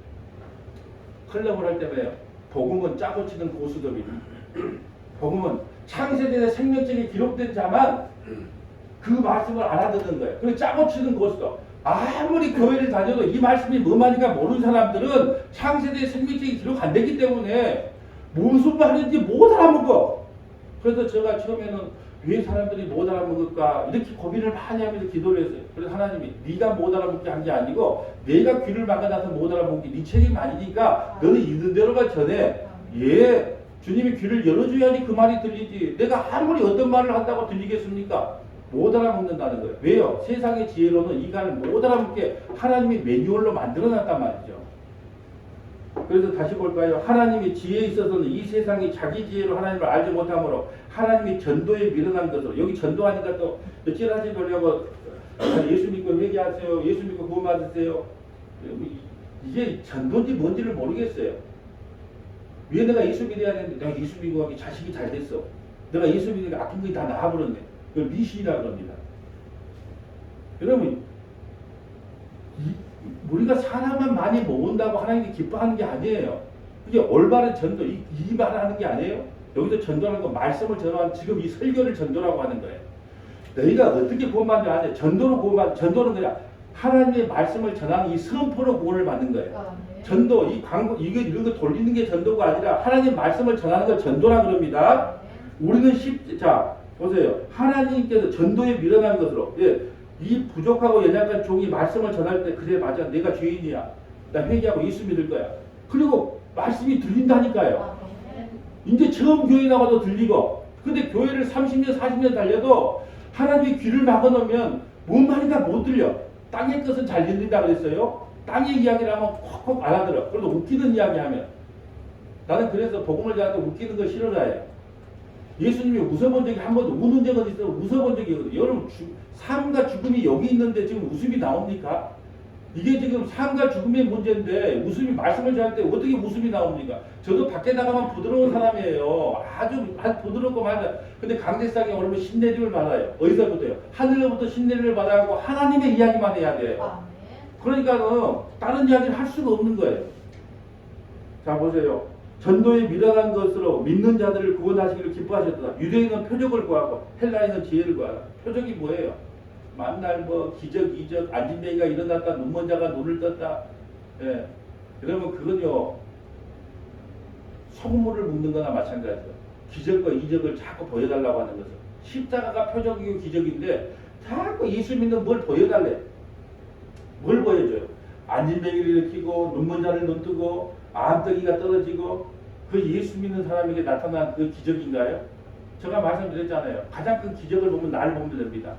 클럽을 할 때에요. 복음은 짜고 치는 고수들입니다. 복음은 창세전에 생명책에 기록된 자만 그 말씀을 알아듣는 거예요. 그리고 짜고 치는 고수도 아무리 교회를 다녀도 이 말씀이 뭐만인가 모르는 사람들은 창세전에 생명책에 기록 안 되기 때문에 무슨 말인지 못 알아먹어. 그래서 제가 처음에는 왜 사람들이 못 알아먹을까 이렇게 고민을 많이 하면서 기도를 했어요. 그래서 하나님이 네가 못 알아먹게 한 게 아니고 내가 귀를 막아놔서 못 알아먹기 네 책임 아니니까 너는 있는 대로만 전해. 예, 주님이 귀를 열어줘야지 그 말이 들리지. 내가 아무리 어떤 말을 한다고 들리겠습니까? 못 알아먹는다는 거예요. 왜요? 세상의 지혜로는 이간을 못 알아먹게 하나님이 매뉴얼로 만들어놨단 말이죠. 그래서 다시 볼까요? 하나님이 지혜에 있어서는 이 세상이 자기 지혜로 하나님을 알지 못하므로 하나님이 전도에 미련한 것으로. 여기 전도하니까 또 찌라시 돌려고 예수 믿고 회개하세요. 예수 믿고 구원 받으세요. 이게 전도인지 뭔지를 모르겠어요. 왜 내가 예수 믿어야 되는데 내가 예수 믿고 하기 자식이 잘 됐어. 내가 예수 믿으니까 아픈 것이 다 나아버렸네. 그걸 미신이라고 합니다. 여러분 우리가 사람만 많이 모은다고 하나님이 기뻐하는 게 아니에요. 이게 올바른 전도, 이 말을 하는 게 아니에요. 여기서 전도하는 건 말씀을 전하는 지금 이 설교를 전도라고 하는 거예요. 너희가 어떻게 구원받는지 아냐? 전도는 그냥 하나님의 말씀을 전하는 이 선포로 구원을 받는 거예요. 전도, 이 광고, 이런 거 돌리는 게 전도가 아니라 하나님 말씀을 전하는 걸 전도라 그럽니다. 우리는 자, 보세요. 하나님께서 전도에 미련한 것으로, 예, 이 부족하고 연약한 종이 말씀을 전할 때 그래 맞아 내가 죄인이야. 나 회개하고 예수 믿을 거야. 그리고 말씀이 들린다니까요. 이제 처음 교회 나가도 들리고. 근데 교회를 30년 40년 달려도 하나님이 귀를 막아놓으면 뭔 말인가 못 들려. 땅의 것은 잘 들린다 그랬어요. 땅의 이야기를 하면 콕콕 알아들어. 그래도 웃기는 이야기 하면. 나는 그래서 복음을 전하는데 웃기는 거 싫어해요. 예수님이 웃어본 적이 한 번도 우는 적은 있어도 웃어본 적이 있거든요. 여러분 삶과 죽음이 여기 있는데 지금 웃음이 나옵니까? 이게 지금 삶과 죽음의 문제인데 웃음이 말씀을 전할 때 어떻게 웃음이 나옵니까? 저도 밖에 나가면 부드러운 사람이에요. 아주 부드럽고 말다. 근데 강대상에 오르면 신내림을 받아요. 어디서부터요? 하늘로부터 신내림을 받아갖고 하나님의 이야기만 해야 돼요. 그러니까는 다른 이야기를 할 수가 없는 거예요. 자 보세요. 전도에 미련한 것으로 믿는 자들을 구원하시기를 기뻐하셨다. 유대인은 표적을 구하고 헬라인은 지혜를 구하라. 표적이 뭐예요? 만날 뭐 기적 이적 안진뱅이가 일어났다 눈먼 자가 눈을 떴다. 예. 그러면 그건요 소금물을 묻는 거나 마찬가지죠. 기적과 이적을 자꾸 보여달라고 하는 것은 십자가가 표적이고 기적인데 자꾸 예수 믿는 뭘 보여달래. 뭘 보여줘요? 안진뱅이를 일으키고 눈먼 자를 눈뜨고 암덩이가 떨어지고 그 예수 믿는 사람에게 나타난 그 기적인가요? 제가 말씀드렸잖아요. 가장 큰 기적을 보면 나를 보면 됩니다.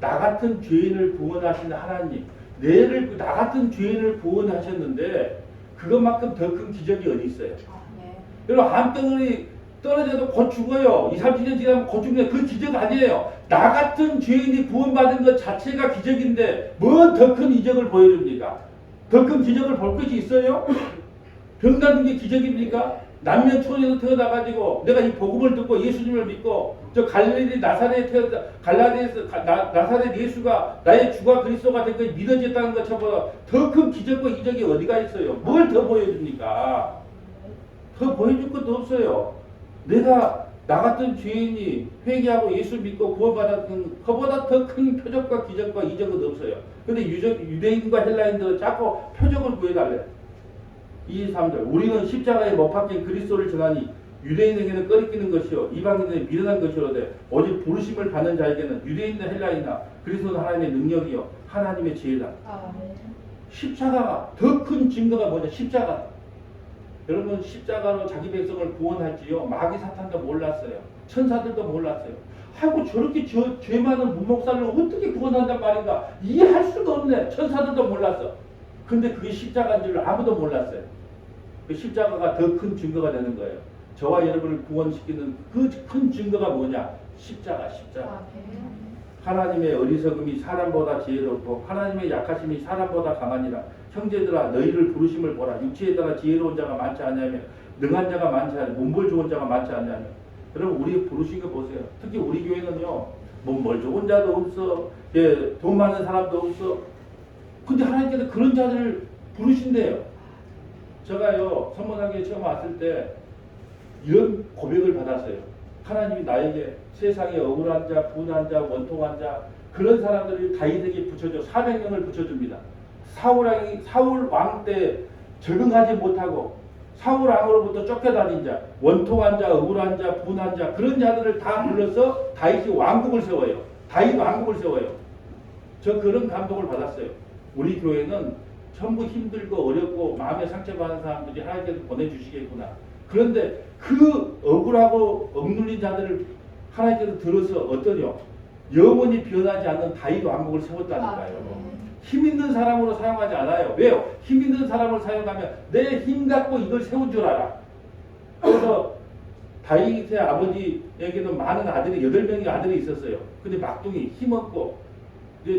나 같은 죄인을 구원하시는 하나님, 나 같은 죄인을 구원하셨는데 그것만큼 더 큰 기적이 어디 있어요? 여러분 암덩이 떨어져도 곧 죽어요. 2, 30년 지나면 곧 죽는 그 기적 아니에요. 나 같은 죄인이 구원받은 것 자체가 기적인데 뭐 더 큰 이적을 보여줍니까? 더 큰 기적을 볼 것이 있어요? 병 낫는 게 기적입니까? 남면촌에서 태어나가지고 내가 이 복음을 듣고 예수님을 믿고 저 갈릴리 나사렛에 나사렛 예수가 나의 주가 그리스도가 된 것이 믿어졌다는 것처럼 더 큰 기적과 이적이 어디가 있어요? 뭘 더 보여줍니까? 더 보여줄 것도 없어요. 내가 나 같은 죄인이 회개하고 예수 믿고 구원받았던 그보다 더 큰 표적과 기적과 이적은 없어요. 근데 유대인과 헬라인들은 자꾸 표적을 구해달래. 2, 3절 우리는 십자가에 못 박힌 그리스도를 전하니 유대인에게는 꺼리끼는 것이요 이방인에게 미련한 것이로되 오직 부르심을 받는 자에게는 유대인이나 헬라인이나 그리스도는 하나님의 능력이요 하나님의 지혜다. 십자가가 더 큰 증거가 뭐냐? 십자가. 여러분 십자가로 자기 백성을 구원할지요 마귀 사탄도 몰랐어요. 천사들도 몰랐어요. 아이고 저렇게 죄 많은 문목사를 어떻게 구원한단 말인가 이해할 수가 없네. 천사들도 몰랐어. 근데 그게 십자가인 줄 아무도 몰랐어요. 그 십자가가 더 큰 증거가 되는 거예요. 저와 여러분을 구원시키는 그 큰 증거가 뭐냐? 십자가. 하나님의 어리석음이 사람보다 지혜롭고 하나님의 약하심이 사람보다 강하니라. 형제들아 너희를 부르심을 보라. 육체에 따라 지혜로운 자가 많지 않냐며 능한 자가 많지 않냐며 몸볼 좋은 자가 많지 않냐며. 여러분 우리 부르신 거 보세요. 특히 우리 교회는요. 몸볼 좋은 자도 없어. 예, 돈 많은 사람도 없어. 근데 하나님께서 그런 자들을 부르신대요. 제가요 선문학교에 처음 왔을 때 이런 고백을 받았어요. 하나님이 나에게 세상에 억울한 자, 분한 자, 원통한 자 그런 사람들을 다윗에게 붙여줘 400명을 붙여줍니다. 사울 왕 때 적응하지 못하고 사울 왕으로부터 쫓겨다닌 자, 원통한 자, 억울한 자, 분한 자 그런 자들을 다 불러서 다윗이 왕국을 세워요. 다윗 왕국을 세워요. 저 그런 감동을 받았어요. 우리 교회는 전부 힘들고 어렵고 마음에 상처받은 사람들이 하나님께서 보내주시겠구나. 그런데 그 억울하고 억눌린 자들을 하나님께서 들어서 어떠냐? 영원히 변하지 않는 다윗 왕국을 세웠다니까요. 힘 있는 사람으로 사용하지 않아요. 왜요? 힘 있는 사람을 사용하면 내 힘 갖고 이걸 세운 줄 알아. 그래서 다윗의 아버지에게는 많은 아들이 8명의 아들이 있었어요. 근데 막둥이 힘없고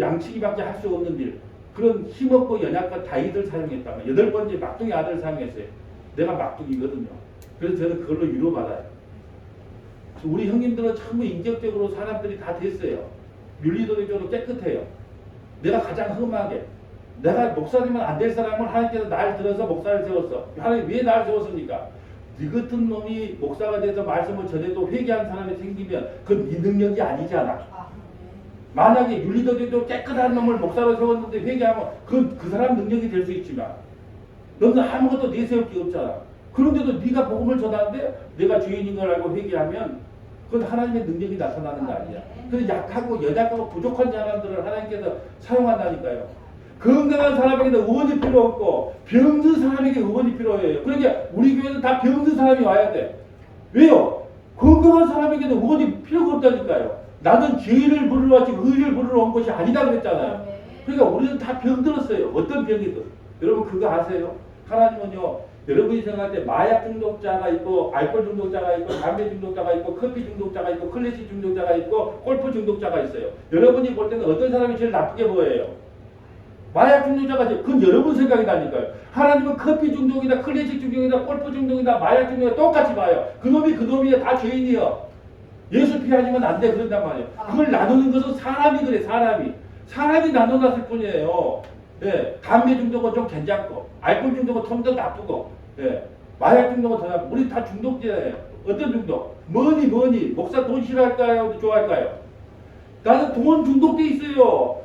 양치기밖에 할 수 없는 일 그런 힘없고 연약한 다윗을 사용했다면 8번째 막둥이 아들을 사용했어요. 내가 막둥이거든요. 그래서 저는 그걸로 위로받아요. 우리 형님들은 전부 인격적으로 사람들이 다 됐어요. 윤리도적으로 깨끗해요. 내가 가장 험하게 내가 목사님은 안 될 사람을 하나님께서 날 들어서 목사를 세웠어. 하나님 왜 날 세웠습니까? 네 같은 놈이 목사가 돼서 말씀을 전해도 회개한 사람이 생기면 그건 네 능력이 아니잖아. 만약에 윤리도적으로 깨끗한 놈을 목사로 세웠는데 회개하면 그 사람 능력이 될 수 있지만 너는 아무것도 내세울 게 없잖아. 그런데도 네가 복음을 전하는데 내가 죄인인 걸 알고 회개하면 그건 하나님의 능력이 나타나는 거 아니야. 그래서 약하고 연약하고 부족한 사람들을 하나님께서 사용한다니까요. 건강한 사람에게는 의원이 필요 없고 병든 사람에게 의원이 필요해요. 그러니까 우리 교회는 다 병든 사람이 와야 돼. 왜요? 건강한 사람에게는 의원이 필요가 없다니까요. 나는 죄를 부르러 왔지 의를 부르러 온 것이 아니다 그랬잖아요. 그러니까 우리는 다 병들었어요. 어떤 병이든. 여러분 그거 아세요? 하나님은요. 여러분이 생각할 때 마약 중독자가 있고 알코올 중독자가 있고 담배 중독자가 있고 커피 중독자가 있고 클래식 중독자가 있고 골프 중독자가 있어요. 여러분이 볼 때는 어떤 사람이 제일 나쁘게 보여요? 마약 중독자가 그건 여러분 생각이 나니까요. 하나님은 커피 중독이다, 클래식 중독이다, 골프 중독이다, 마약 중독이다 똑같이 봐요. 그놈이야. 다 죄인이요. 예수 피하지면 안 돼 그런단 말이에요. 그걸 나누는 것은 사람이 그래, 사람이 나눠놨을 뿐이에요. 예, 담배 중독은 좀 괜찮고, 알코올 중독은 좀 더 나쁘고, 예, 마약 중독은 더 나쁘고, 우리 다 중독자예요. 어떤 중독? 뭐니 목사 돈 싫어할까요? 좋아할까요? 나는 돈 중독돼 있어요.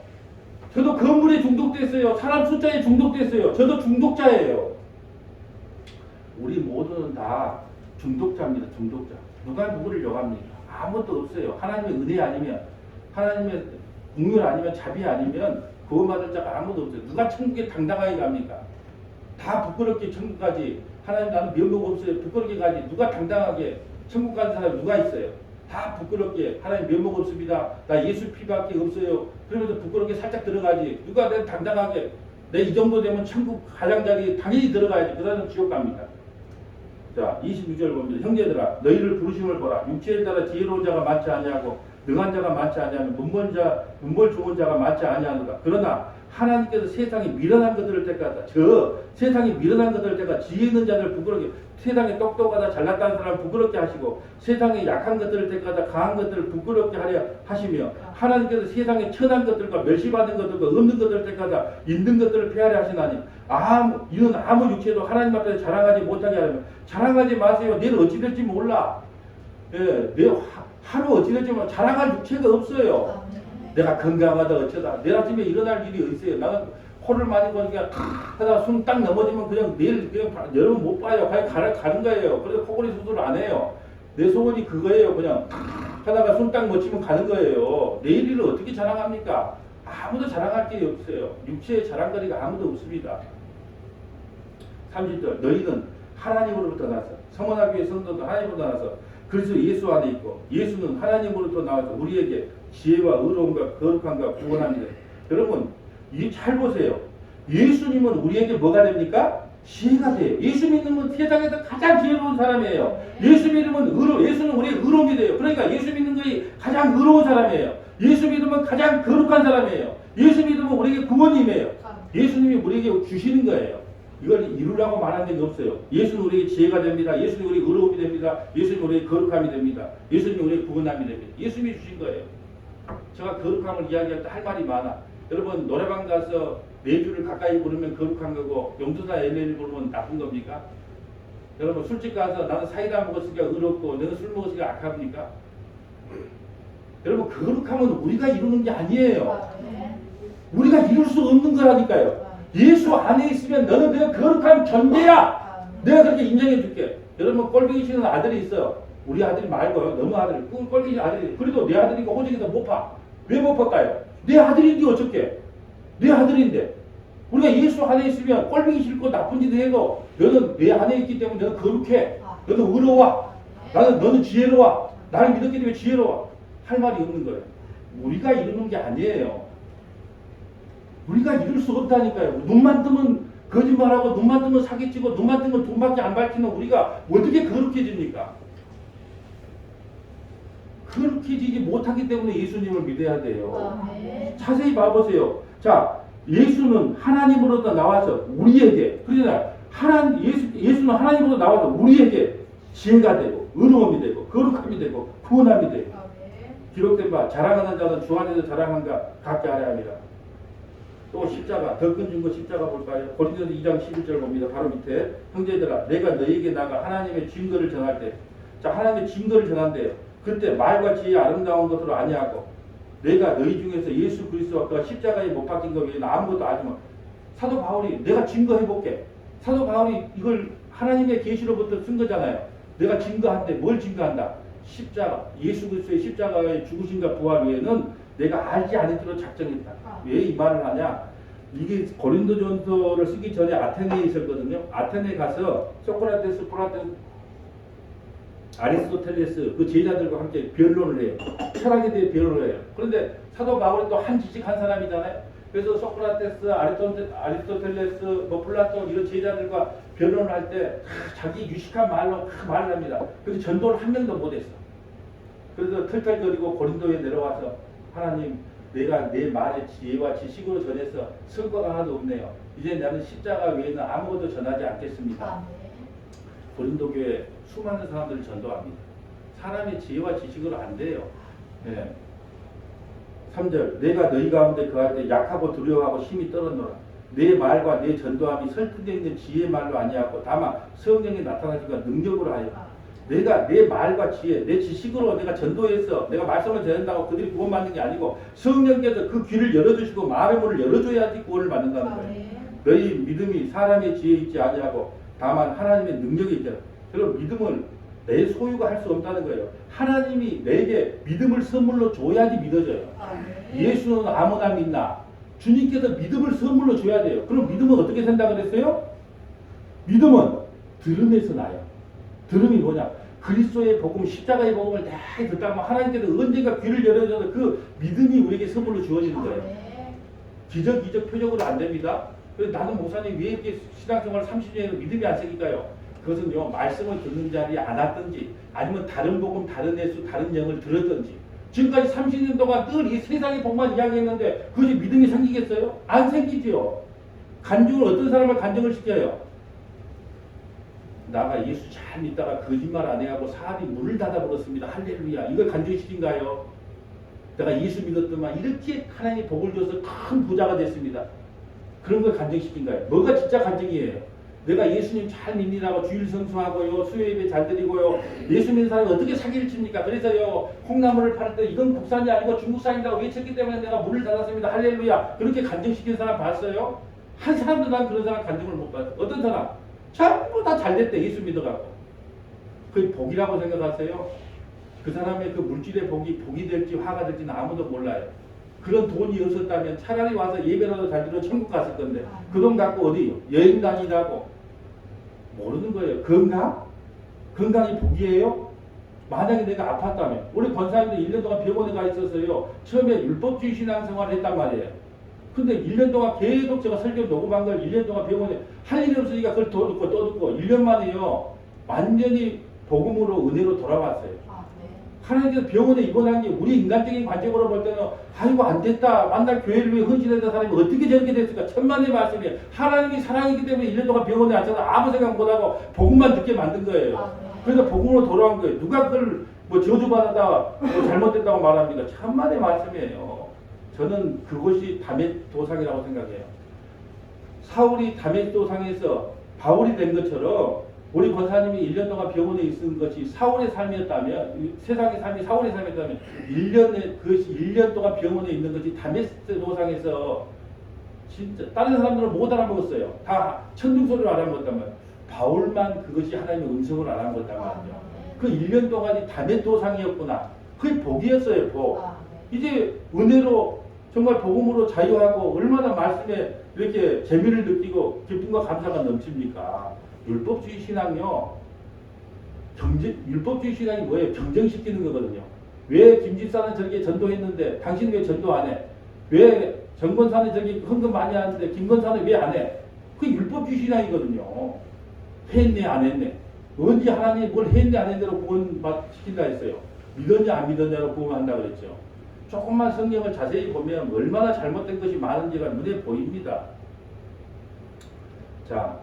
저도 건물에 중독됐어요. 사람 숫자에 중독됐어요. 저도 중독자예요. 우리 모두는 다 중독자입니다. 중독자. 누가 누구를 욕합니까? 아무것도 없어요. 하나님의 은혜 아니면, 하나님의 국률 아니면, 자비 아니면 구원받을 자가 아무도 없어요. 누가 천국에 당당하게 갑니까? 다 부끄럽게 천국 가지. 하나님 나는 면목 없어요. 부끄럽게 가지. 누가 당당하게 천국 가는 사람이 누가 있어요? 다 부끄럽게 하나님 면목 없습니다. 나 예수 피밖에 없어요. 그러면서 부끄럽게 살짝 들어가지. 누가 내가 당당하게 내 이 정도 되면 천국 가장자리 당연히 들어가야지. 그 사람은 지옥 갑니다. 자 26절 봅니다. 형제들아 너희를 부르심을 보라. 육체에 따라 지혜로운 자가 많지 아니하고 능한 자가 많지 아니하며 문벌 좋은 자가 많지 아니하노라. 그러나 하나님께서 세상에 미련한 것들을 택하다. 세상에 미련한 것들을 택하 지혜 있는 자들 부끄럽게, 세상에 똑똑하다 잘났다는 사람 부끄럽게 하시고, 세상에 약한 것들을 택하다 강한 것들을 부끄럽게 하려 하시며, 하나님께서 세상에 천한 것들과 멸시받은 것들과 없는 것들을 택하다 있는 것들을 폐하려 하시나니 이는 아무 육체도 하나님 앞에서 자랑하지 못하게 하려면 자랑하지 마세요. 내일 어찌 될지 몰라. 예, 내일 하루 어찌 될지 몰라. 자랑할 육체가 없어요. 내가 건강하다 어쩌다 내일 아침에 일어날 일이 있어요. 나는 코를 많이 고니까 하다가 숨 딱 넘어지면 그냥 내일 그냥 여러분 못 봐요. 그냥 가는 거예요. 그래서 코골이 수술을 안 해요. 내 소원이 그거예요. 그냥 하다가 숨 딱 멎히면 가는 거예요. 내일 일을 어떻게 자랑합니까? 아무도 자랑할 게 없어요. 육체의 자랑거리가 아무도 없습니다. 30절 너희는 하나님으로부터 나서 성원하교회 성도도 하나님으로부터 나서 그래서 예수 안에 있고 예수는 하나님으로부터 나와서 우리에게 지혜와 의로움과 거룩함과 구원합니다. 여러분 이 잘 보세요. 예수님은 우리에게 뭐가 됩니까? 지혜가 돼요. 예수 믿는 세상에서 가장 지혜로운 사람이에요. 예수 믿으면 예수는 우리의 의로움이 돼요. 그러니까 예수 믿는 것이 가장 의로운 사람이에요. 예수 믿으면 가장 거룩한 사람이에요. 예수 믿으면 우리에게 구원임이에요. 예수님이 우리에게 주시는 거예요. 이걸 이루라고 말한 적이 없어요. 예수는 우리에게 지혜가 됩니다. 예수는 우리에게 의로움이 됩니다. 예수는 우리에게 거룩함이 됩니다. 예수는 우리에게 구원함이 됩니다. 예수님이 주신 거예요. 제가 거룩함을 이야기할 때 할 말이 많아. 여러분 노래방 가서 네 줄을 가까이 부르면 거룩한 거고 용두사 엘레를 부르면 나쁜 겁니까? 여러분 술집 가서 나는 사이다 먹었으니까 의롭고 너는 술 먹었으니까 악합니까? 여러분 거룩함은 우리가 이루는 게 아니에요. 우리가 이룰 수 없는 거라니까요. 예수 안에 있으면 너는 그냥 거룩한 존재야. 내가 그렇게 인정해 줄게. 여러분 꼴보기 싫은 아들이 있어요. 우리 아들이 말고요. 너무 아들이 꼴보기 싫은 아들이 그래도 내 아들이니까 호적에서 못 봐. 왜 못 볼까요? 내 아들인데 어쩔게? 내 아들인데 우리가 예수 안에 있으면 꼴보기 싫고 나쁜 짓을 해도 너는 내 안에 있기 때문에 너는 거룩해. 너는 의로워. 너는 지혜로워. 나를 믿었기 때문에 지혜로워. 할 말이 없는 거예요. 우리가 이루는 게 아니에요. 우리가 이룰 수 없다니까요. 눈만 뜨면 거짓말하고 눈만 뜨면 사기치고 눈만 뜨면 돈밖에 안 밝히는 우리가 어떻게 거룩해집니까? 거룩해지지 못하기 때문에 예수님을 믿어야 돼요. 자세히 봐보세요. 자, 예수는 하나님으로부터 나와서 우리에게 그러잖아요. 예수는 하나님으로부터 나와서 우리에게 지혜가 되고 의로움이 되고 거룩함이 되고 구원함이 되고 기록된 바 자랑하는 자는 주 안에서 자랑한가 갖게 하려 함이라. 또 십자가 더 큰 증거 십자가 볼까요? 고린도서 2장 11절 봅니다. 바로 밑에 형제들아 내가 너희에게 나가 하나님의 증거를 전할 때 자 하나님의 증거를 전한대요. 그때 말과 지혜의 아름다운 것으로 아니하고 내가 너희 중에서 예수 그리스도와 그가 십자가에 못 박힌 것 외에는 아무것도 아니면 사도 바울이 내가 증거해볼게. 사도 바울이 이걸 하나님의 계시로부터 쓴 거잖아요. 내가 증거한데 뭘 증거한다? 십자가 예수 그리스도의 십자가의 죽으심과 부활 외에는 내가 알지 않기로 작정했다. 왜 이 말을 하냐? 이게 고린도전서를 쓰기 전에 아테네에 있었거든요. 아테네에 가서 소크라테스, 플라톤, 아리스토텔레스 그 제자들과 함께 변론을 해요. 철학에 대해 변론을 해요. 그런데 사도 바울이 또 한 지식한 사람이잖아요. 그래서 소크라테스, 아리스토텔레스, 플라톤 이런 제자들과 변론을 할 때 자기 유식한 말로 말을 합니다. 그래서 전도를 한 명도 못했어. 그래서 털털거리고 고린도에 내려와서 하나님 내가 내 말의 지혜와 지식으로 전해서 성과가 하나도 없네요. 이제 나는 십자가 외에는 아무것도 전하지 않겠습니다. 고린도 교회 수많은 사람들을 전도합니다. 사람의 지혜와 지식으로 안 돼요. 예. 3절 내가 너희 가운데 그할 때 약하고 두려워하고 힘이 떨어노라. 내 말과 내 전도함이 설득되어 있는 지혜의 말로 아니하고 다만 성령이 나타나시니까 능력으로 하여 내가 내 말과 지혜, 내 지식으로 내가 전도해서 내가 말씀을 전한다고 그들이 구원받는 게 아니고 성령께서 그 귀를 열어주시고 마음의 문을 열어줘야지 구원을 받는다는 거예요. 너희 믿음이 사람의 지혜에 있지 아니하고 다만 하나님의 능력이 있잖아. 그럼 믿음을 내 소유가 할 수 없다는 거예요. 하나님이 내게 믿음을 선물로 줘야지 믿어져요. 예수는 아무나 믿나? 주님께서 믿음을 선물로 줘야 돼요. 그럼 믿음은 어떻게 된다 그랬어요? 믿음은 들음에서 나요. 들음이 뭐냐? 그리스도의 복음, 십자가의 복음을 다 듣다 보면 하나님께서 언젠가 귀를 열어줘서 그 믿음이 우리에게 선물로 주어지는 거예요. 기적, 이적, 표적으로 안 됩니다. 그래서 나는 목사님 왜 이렇게 신앙생활 30년에도 믿음이 안 생길까요? 그것은요, 말씀을 듣는 자리에 안 왔든지 아니면 다른 복음, 다른 예수, 다른 영을 들었든지 지금까지 30년 동안 늘 이 세상의 복만 이야기했는데 그것이 믿음이 생기겠어요? 안 생기죠. 간증을 어떤 사람을 간증을 시켜요? 나가 예수 잘 믿다가 거짓말 안 해하고 사람이 문을 닫아버렸습니다. 할렐루야. 이걸 간증시킨가요? 내가 예수 믿었더만 이렇게 하나님이 복을 줘서 큰 부자가 됐습니다. 그런 걸 간증시킨가요? 뭐가 진짜 간증이에요? 내가 예수님 잘 믿니라고 주일 성수하고요, 수요예배 잘 드리고요, 예수 믿는 사람이 어떻게 사기를 칩니까? 그래서요, 콩나물을 팔 때 이건 국산이 아니고 중국산이라고 외쳤기 때문에 내가 문을 닫았습니다. 할렐루야. 그렇게 간증시킨 사람 봤어요? 한 사람도 난 그런 사람 간증을 못 봤어요. 어떤 사람? 전부 다 잘됐대. 예수 믿어갖고. 그게 복이라고 생각하세요? 그 사람의 그 물질의 복이 될지 화가 될지는 아무도 몰라요. 그런 돈이 없었다면 차라리 와서 예배라도 잘 드려 천국 갔을 건데 그 돈 갖고 어디 여행 다니라고 모르는 거예요. 건강이 복이에요? 만약에 내가 아팠다면 우리 권사님도 1년 동안 병원에 가 있었어요. 처음에 율법주의 신앙생활을 했단 말이에요. 근데 1년 동안 계속 제가 설교 녹음한 걸 1년 동안 병원에 할 일이 없으니까 그걸 또 듣고 1년 만에요. 완전히 복음으로 은혜로 돌아왔어요. 하나님께서 병원에 입원한 게 우리 인간적인 관점으로 볼 때는 아이고 안 됐다. 만날 교회를 위해 헌신했던 사람이 어떻게 저렇게 됐을까? 천만의 말씀이에요. 하나님이 사랑이기 때문에 1년 동안 병원에 앉아서 아무 생각 못하고 복음만 듣게 만든 거예요. 그래서 복음으로 돌아온 거예요. 누가 그걸 뭐 저주받았다 뭐 잘못됐다고 말합니까? 천만의 말씀이에요. 저는 그것이 다메섹 도상이라고 생각해요. 사울이 다메섹 도상에서 바울이 된 것처럼 우리 권사님이 1년 동안 병원에 있은 것이 사울의 삶이었다면, 세상의 삶이 사울의 삶이었다면, 1년 동안 병원에 있는 것이 다메섹 도상에서 진짜 다른 사람들은 못 알아먹었어요. 다 천둥소리로 알아먹었단 말이에요. 바울만 그것이 하나님의 음성을 알아먹었단 말이죠. 그 1년 동안이 다메섹 도상이었구나. 그게 복이었어요, 복. 이제 은혜로 정말 복음으로 자유하고 얼마나 말씀에 이렇게 재미를 느끼고 기쁨과 감사가 넘칩니까? 율법주의 신앙요. 율법주의 신앙이 뭐예요? 경쟁시키는 거거든요. 왜 김집사는 저렇게 전도했는데 당신은 왜 전도 안 해? 왜 정권사는 저기 헌금 많이 하는데 김건사는 왜 안 해? 그게 율법주의 신앙이거든요. 했네 안 했네. 언제 하나님이 뭘 했네 안 했네로 구원시킨다 했어요. 믿었냐 안 믿었냐로 구원한다 그랬죠. 조금만 성경을 자세히 보면 얼마나 잘못된 것이 많은지가 눈에 보입니다. 자,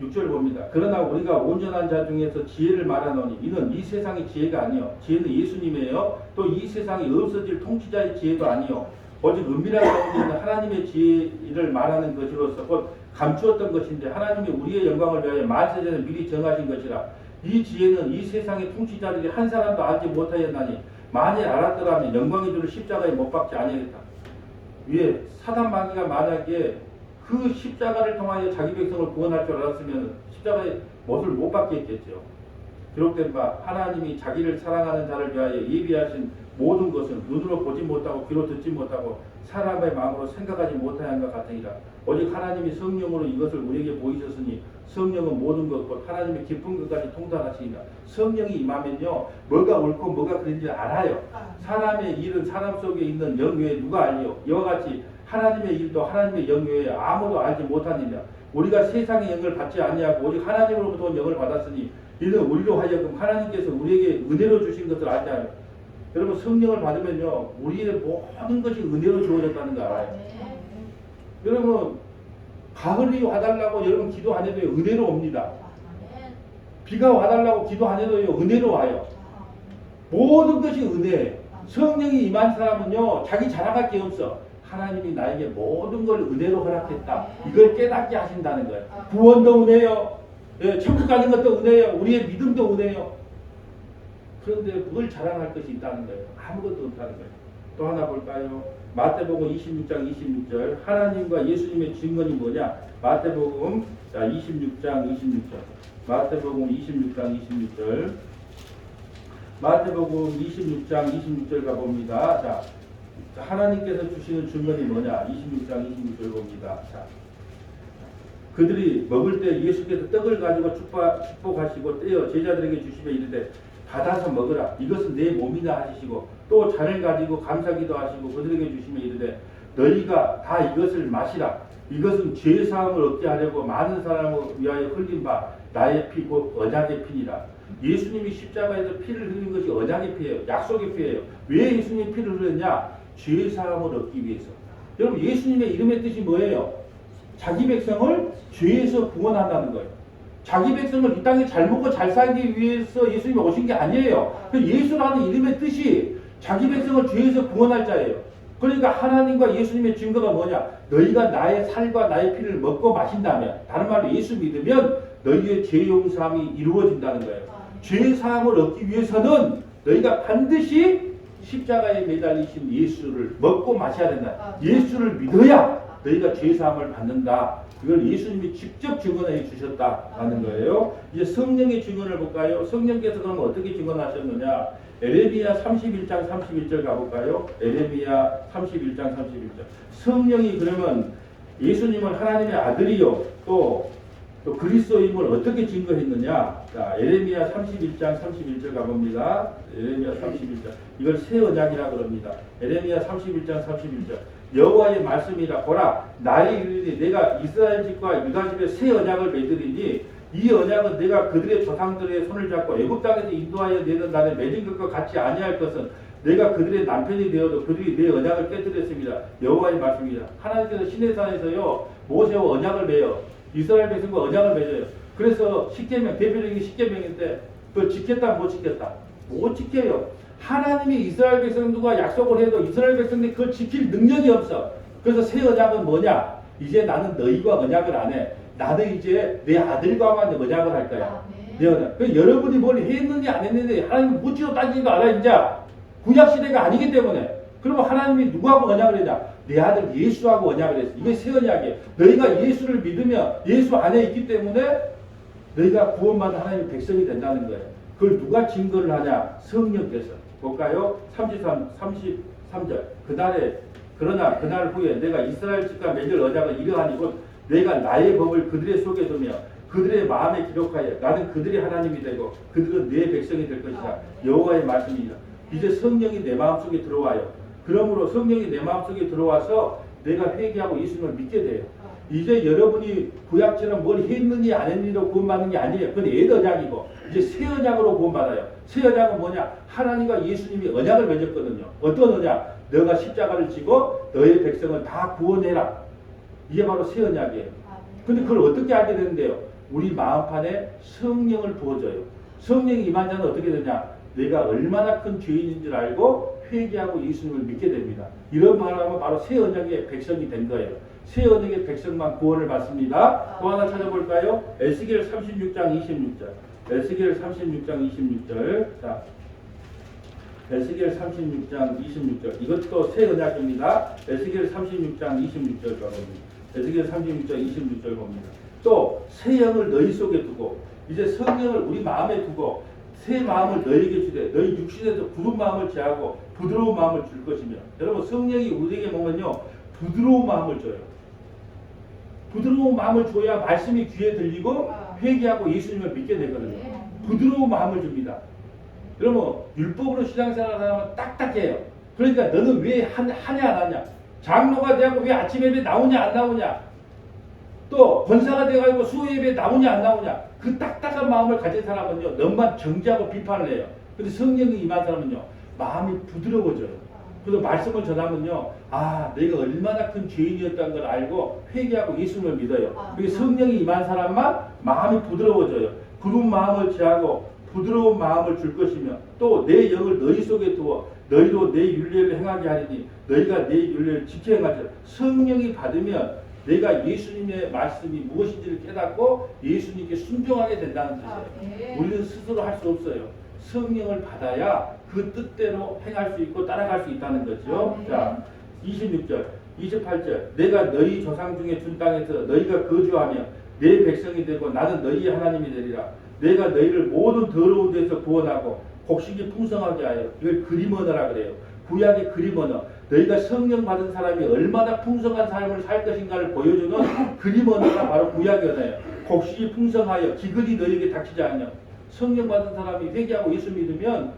6절 봅니다. 그러나 우리가 온전한 자 중에서 지혜를 말하노니 이는 이 세상의 지혜가 아니요 지혜는 예수님이에요. 또 이 세상이 없어질 통치자의 지혜도 아니요 오직 은밀한 가운데 있는 하나님의 지혜를 말하는 것으로서 곧 감추었던 것인데 하나님이 우리의 영광을 위하여 만세전에 미리 정하신 것이라. 이 지혜는 이 세상의 통치자들이 한 사람도 알지 못하였나니 만일 알았더라면 영광의 주를 십자가에 못 박지 아니하겠다. 위에 사단 마귀가 만약에 그 십자가를 통하여 자기 백성을 구원할 줄 알았으면 십자가에 못을 못 받게 했겠죠. 기록된 바 하나님이 자기를 사랑하는 자를 위하여 예비하신 모든 것은 눈으로 보지 못하고 귀로 듣지 못하고 사람의 마음으로 생각하지 못하는 것 같으니라. 오직 하나님이 성령으로 이것을 우리에게 보이셨으니 성령은 모든 것 곧 하나님의 깊은 것까지 통달하시니라. 성령이 임하면요 뭐가 옳고 뭐가 그런지 알아요. 사람의 일은 사람 속에 있는 영 외에 누가 알리요? 이와 같이 하나님의 일도 하나님의 영 외에 아무도 알지 못하니라. 우리가 세상의 영을 받지 아니하고 오직 하나님으로부터 온 영을 받았으니 이는 우리로 하여금 하나님께서 우리에게 은혜로 주신 것을 알지 않아요. 여러분 성령을 받으면요 우리의 모든 것이 은혜로 주어졌다는 거 알아요. 여러분 가을이 와달라고 여러분 기도 안 해도요 은혜로 옵니다. 비가 와달라고 기도 안 해도요 은혜로 와요. 모든 것이 은혜예요. 성령이 임한 사람은요 자기 자랑할 게 없어. 하나님이 나에게 모든 걸 은혜로 허락했다. 이걸 깨닫게 하신다는 거예요. 구원도 은혜요. 예, 천국 가는 것도 은혜요. 우리의 믿음도 은혜요. 그런데 뭘 자랑할 것이 있다는 거예요. 아무것도 없다는 거예요. 또 하나 볼까요? 마태복음 26장 26절 하나님과 예수님의 증거는 뭐냐? 마태복음 26장 26절 마태복음 26장 26절 마태복음 26장 26절 가봅니다. 자, 하나님께서 주시는 증거는 뭐냐? 26장 26절 봅니다. 자, 그들이 먹을 때 예수께서 떡을 가지고 축복하시고 떼어 제자들에게 주시며 이르되 받아서 먹으라. 이것은 내 몸이다 하시고 또 잔을 가지고 감사기도 하시고 그들에게 주시며 이르되 너희가 다 이것을 마시라. 이것은 죄 사함을 얻게 하려고 많은 사람을 위하여 흘린 바 나의 피 곧 언약의 피니라. 예수님이 십자가에서 피를 흘린 것이 언약의 피예요. 약속의 피예요. 왜 예수님이 피를 흘렸냐? 죄 사함을 얻기 위해서. 여러분 예수님의 이름의 뜻이 뭐예요? 자기 백성을 죄에서 구원한다는 거예요. 자기 백성을 이 땅에 잘 먹고 잘 살기 위해서 예수님이 오신 게 아니에요. 예수라는 이름의 뜻이 자기 백성을 죄에서 구원할 자예요. 그러니까 하나님과 예수님의 증거가 뭐냐? 너희가 나의 살과 나의 피를 먹고 마신다면, 다른 말로 예수 믿으면 너희의 죄 용서함이 이루어진다는 거예요. 죄 사함을 얻기 위해서는 너희가 반드시 십자가에 매달리신 예수를 먹고 마셔야 된다. 예수를 믿어야 너희가 죄 사함을 받는다. 이걸 예수님이 직접 증언해 주셨다라는 거예요. 이제 성령의 증언을 볼까요? 성령께서 그러면 어떻게 증언하셨느냐? 에레미야 31장 31절 가볼까요? 에레미야 31장 31절. 성령이 그러면 예수님을 하나님의 아들이요 또 그리스도임을 어떻게 증거했느냐? 자, 에레미야 31장 31절 가봅니다. 에레미야 31장. 이걸 새 언약이라 그럽니다. 에레미야 31장 31절. 여호와의 말씀이라 보라 나의 이르니 내가 이스라엘 집과 유다 집에 새 언약을 맺으리니 이 언약은 내가 그들의 조상들의 손을 잡고 애굽 땅에서 인도하여 내던 날에 맺은 것과 같이 아니할 것은 내가 그들의 남편이 되어도 그들이 내 언약을 깨뜨렸습니다. 여호와의 말씀이라. 하나님께서 시내산에서요 모세와 언약을 맺어 이스라엘 백성과 언약을 맺어요. 그래서 십계명 대표적인 십계명인데 그걸 지켰다 못 지켰다? 못 지켜요. 하나님이 이스라엘 백성들과 약속을 해도 이스라엘 백성들이 그걸 지킬 능력이 없어. 그래서 새 언약은 뭐냐? 이제 나는 너희와 언약을 안 해. 나는 이제 내 아들과만 언약을 할 거야. 내 언약. 여러분이 뭘 했는지 안 했는지 하나님은 묻지도 따지지도 않아. 이제 구약 시대가 아니기 때문에. 그러면 하나님이 누구하고 언약을 했냐? 내 아들 예수하고 언약을 했어. 이게 새 언약이에요. 너희가 예수를 믿으면 예수 안에 있기 때문에 너희가 구원받은 하나님의 백성이 된다는 거예요. 그걸 누가 증거를 하냐? 성령께서. 볼까요? 33절. 그러나 그날 후에 내가 이스라엘 집과 맺을 언약은 이러하니 곧 내가 나의 법을 그들의 속에 두며 그들의 마음에 기록하여 나는 그들의 하나님이 되고 그들은 내 백성이 될 것이다. 여호와의 말씀이니라. 이제 성령이 내 마음속에 들어와요. 그러므로 성령이 내 마음속에 들어와서 내가 회개하고 예수님을 믿게 돼요. 이제 여러분이 구약처럼 뭘 했느니 안 했느니로 구원받는 게 아니에요. 그건 옛 언약이고 이제 새 언약으로 구원받아요. 새 언약은 뭐냐? 하나님과 예수님이 언약을 맺었거든요. 어떤 언약? 너가 십자가를 지고 너의 백성을 다 구원해라. 이게 바로 새 언약이에요. 근데 그걸 어떻게 알게 되는데요? 우리 마음판에 성령을 부어줘요. 성령이 임한 자는 어떻게 되냐? 내가 얼마나 큰 죄인인 줄 알고 회개하고 예수님을 믿게 됩니다. 이런 말하면 바로 새 언약의 백성이 된 거예요. 새 언약의 백성만 구원을 받습니다. 또 하나 찾아볼까요? 에스겔 36장 26절. 에스겔 36장 26절. 자, 에스겔 36장 26절. 이것도 새 언약입니다. 에스겔 36장 26절 봅니다. 에스겔 36장 26절 봅니다. 또 새 영을 너희 속에 두고 이제 성령을 우리 마음에 두고 새 마음을 너희에게 주되 너희 육신에서 굳은 마음을 제하고 부드러운 마음을 줄 것이며. 여러분 성령이 우리에게 보면요 부드러운 마음을 줘요. 부드러운 마음을 줘야 말씀이 귀에 들리고 회개하고 예수님을 믿게 되거든요. 부드러운 마음을 줍니다. 여러분 율법으로 신앙생활을 하면 딱딱해요. 그러니까 너는 왜 하냐 안 하냐? 장로가 되고 왜 아침 예배 나오냐 안 나오냐? 또 권사가 돼가지고 수요 예배 나오냐 안 나오냐? 그 딱딱한 마음을 가진 사람은요 너만 정죄하고 비판을 해요. 근데 성령이 임한 사람은요 마음이 부드러워져요. 그래서 말씀을 전하면요, 아, 내가 얼마나 큰 죄인이었다는 걸 알고 회개하고 예수님을 믿어요. 그게 성령이 임한 사람만 마음이 부드러워져요. 굳은 마음을 취하고 부드러운 마음을 줄 것이며 또 내 영을 너희 속에 두어 너희도 내 윤례를 행하게 하리니 너희가 내 윤례를 지켜 행하리라. 성령이 받으면 내가 예수님의 말씀이 무엇인지를 깨닫고 예수님께 순종하게 된다는 뜻이에요. 우리는 스스로 할 수 없어요. 성령을 받아야 그 뜻대로 행할 수 있고 따라갈 수 있다는 거죠. 자, 26절, 28절. 내가 너희 조상 중에 준 땅에서 너희가 거주하며 내 백성이 되고 나는 너희의 하나님이 되리라. 내가 너희를 모든 더러운 데서 구원하고 곡식이 풍성하게 하여, 이걸 그림 언어라 그래요. 구약의 그림 언어. 너희가 성령 받은 사람이 얼마나 풍성한 삶을 살 것인가를 보여주는 그림 언어가 바로 구약의 언어예요. 곡식이 풍성하여 기근이 너희에게 닥치지 않으며. 성령 받은 사람이 회개하고 예수 믿으면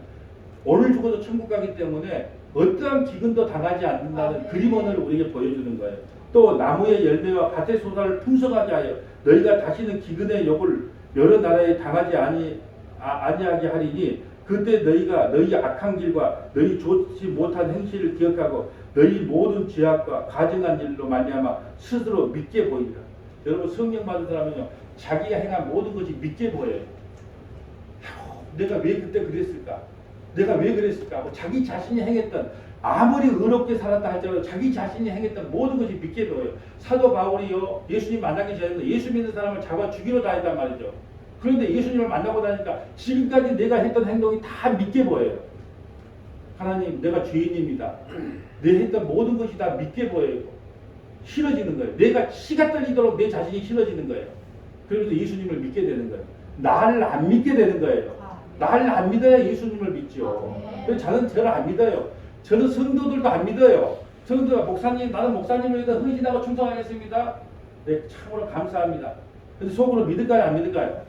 오늘 죽어도 천국 가기 때문에 어떠한 기근도 당하지 않는다는 그림 언어를 우리에게 보여주는 거예요. 또 나무의 열매와 밭의 소사를 풍성하게 하여 너희가 다시는 기근의 욕을 여러 나라에 당하지 아니하게 하리니 그때 너희가 너희 악한 길과 너희 좋지 못한 행실을 기억하고 너희 모든 죄악과 가증한 일로 말미암아 스스로 믿게 보이리라. 여러분, 성령 받은 사람은요, 자기가 행한 모든 것이 믿게 보여요. 내가 왜 그때 그랬을까? 내가 왜 그랬을까? 뭐 자기 자신이 행했던, 아무리 의롭게 살았다 할지라도 자기 자신이 행했던 모든 것이 믿게 보여요. 사도 바울이요, 예수님 만나기 전에 예수 믿는 사람을 잡아 죽이러 다녔단 말이죠. 그런데 예수님을 만나고 다니까 지금까지 내가 했던 행동이 다 믿게 보여요. 하나님, 내가 죄인입니다. 내 했던 모든 것이 다 믿게 보여요. 싫어지는 거예요. 내가 치가 떨리도록 내 자신이 싫어지는 거예요. 그러면서 예수님을 믿게 되는 거예요. 나를 안 믿게 되는 거예요. 나를 안 믿어야 예수님을 믿죠. 저는 저를 안 믿어요. 저는 성도들도 안 믿어요. 성도가 목사님, 나는 목사님을 위해서 헌신하고 충성하겠습니다. 네, 참으로 감사합니다. 근데 속으로 믿을까요, 안 믿을까요?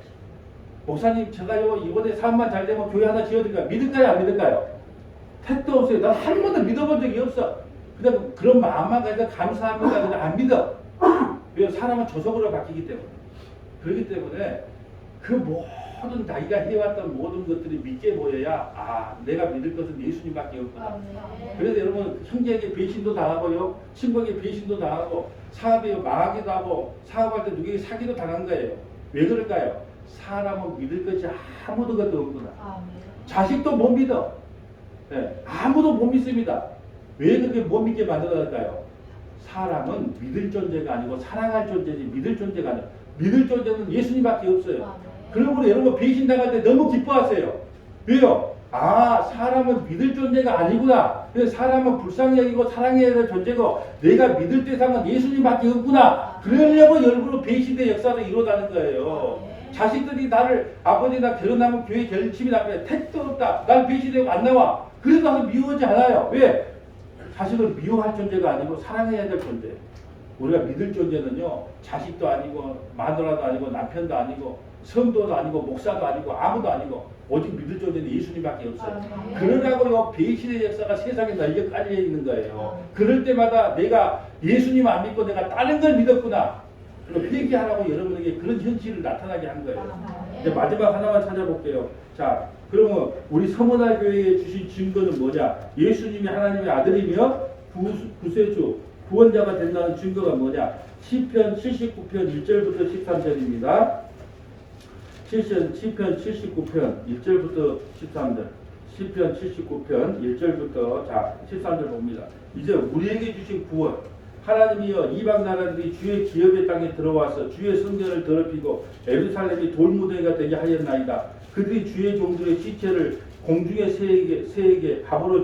목사님, 제가요 이번에 사업만 잘 되면 교회 하나 지어드릴까요? 믿을까요, 안 믿을까요? 택도 없어요. 난 한 번도 믿어본 적이 없어. 그냥 그런 마음만 가지고 감사합니다. 그냥 안 믿어. 왜? 사람은 조석으로 바뀌기 때문에. 그렇기 때문에 그 모든 자기가 해왔던 모든 것들이 믿게 보여야, 아, 내가 믿을 것은 예수님밖에 없구나. 그래서 여러분, 형제에게 배신도 당하고요, 친구에게 배신도 당하고, 사업에 망하기도 하고, 사업할 때 누구에게 사기도 당한 거예요. 왜 그럴까요? 사람은 믿을 것이 아무도 것도 없구나. 자식도 못 믿어. 네, 아무도 못 믿습니다. 왜 그렇게 못 믿게 만들어질까요? 사람은 믿을 존재가 아니고 사랑할 존재지 믿을 존재가 아니에요. 믿을 존재는 예수님밖에 없어요. 그러므로 여러분, 배신당할 때 너무 기뻐하세요. 왜요? 아, 사람은 믿을 존재가 아니구나. 그래서 사람은 불쌍히 여기고 사랑해야 될 존재고 내가 믿을 대상은 예수님밖에 없구나. 그러려고 일부러 배신의 역사를 이루어가는 거예요. 자식들이 나를, 아버지 나 결혼하면 교회 결심이 나면 택도 없다. 날 배신되고 안 나와. 그래도 나도 미워하지 않아요. 왜? 자식을 미워할 존재가 아니고 사랑해야 될 존재. 우리가 믿을 존재는요, 자식도 아니고 마누라도 아니고 남편도 아니고 성도도 아니고 목사도 아니고 아무도 아니고 오직 믿을 존재는 예수님밖에 없어요. 그러라고요, 배신의 역사가 세상에 널려 깔려 있는 거예요. 그럴 때마다 내가 예수님 안 믿고 내가 다른 걸 믿었구나. 회개하라고 여러분에게 그런 현실을 나타나게 한 거예요. 이제 마지막 하나만 찾아볼게요. 자, 그러면 우리 서문화 교회에 주신 증거는 뭐냐? 예수님이 하나님의 아들이며 구세주, 구원자가 된다는 증거가 뭐냐? 시편 79편 1절부터 13절입니다. 시편 79편 1절부터 13절. 시편 79편 1절부터 13절 봅니다. 이제 우리에게 주신 구원. 하나님이여, 이방 나라들이 주의 기업의 땅에 들어와서 주의 성전을 더럽히고 예루살렘이 돌무대가 되게 하였나이다. 그들이 주의 종들의 시체를 공중의 새에게 밥으로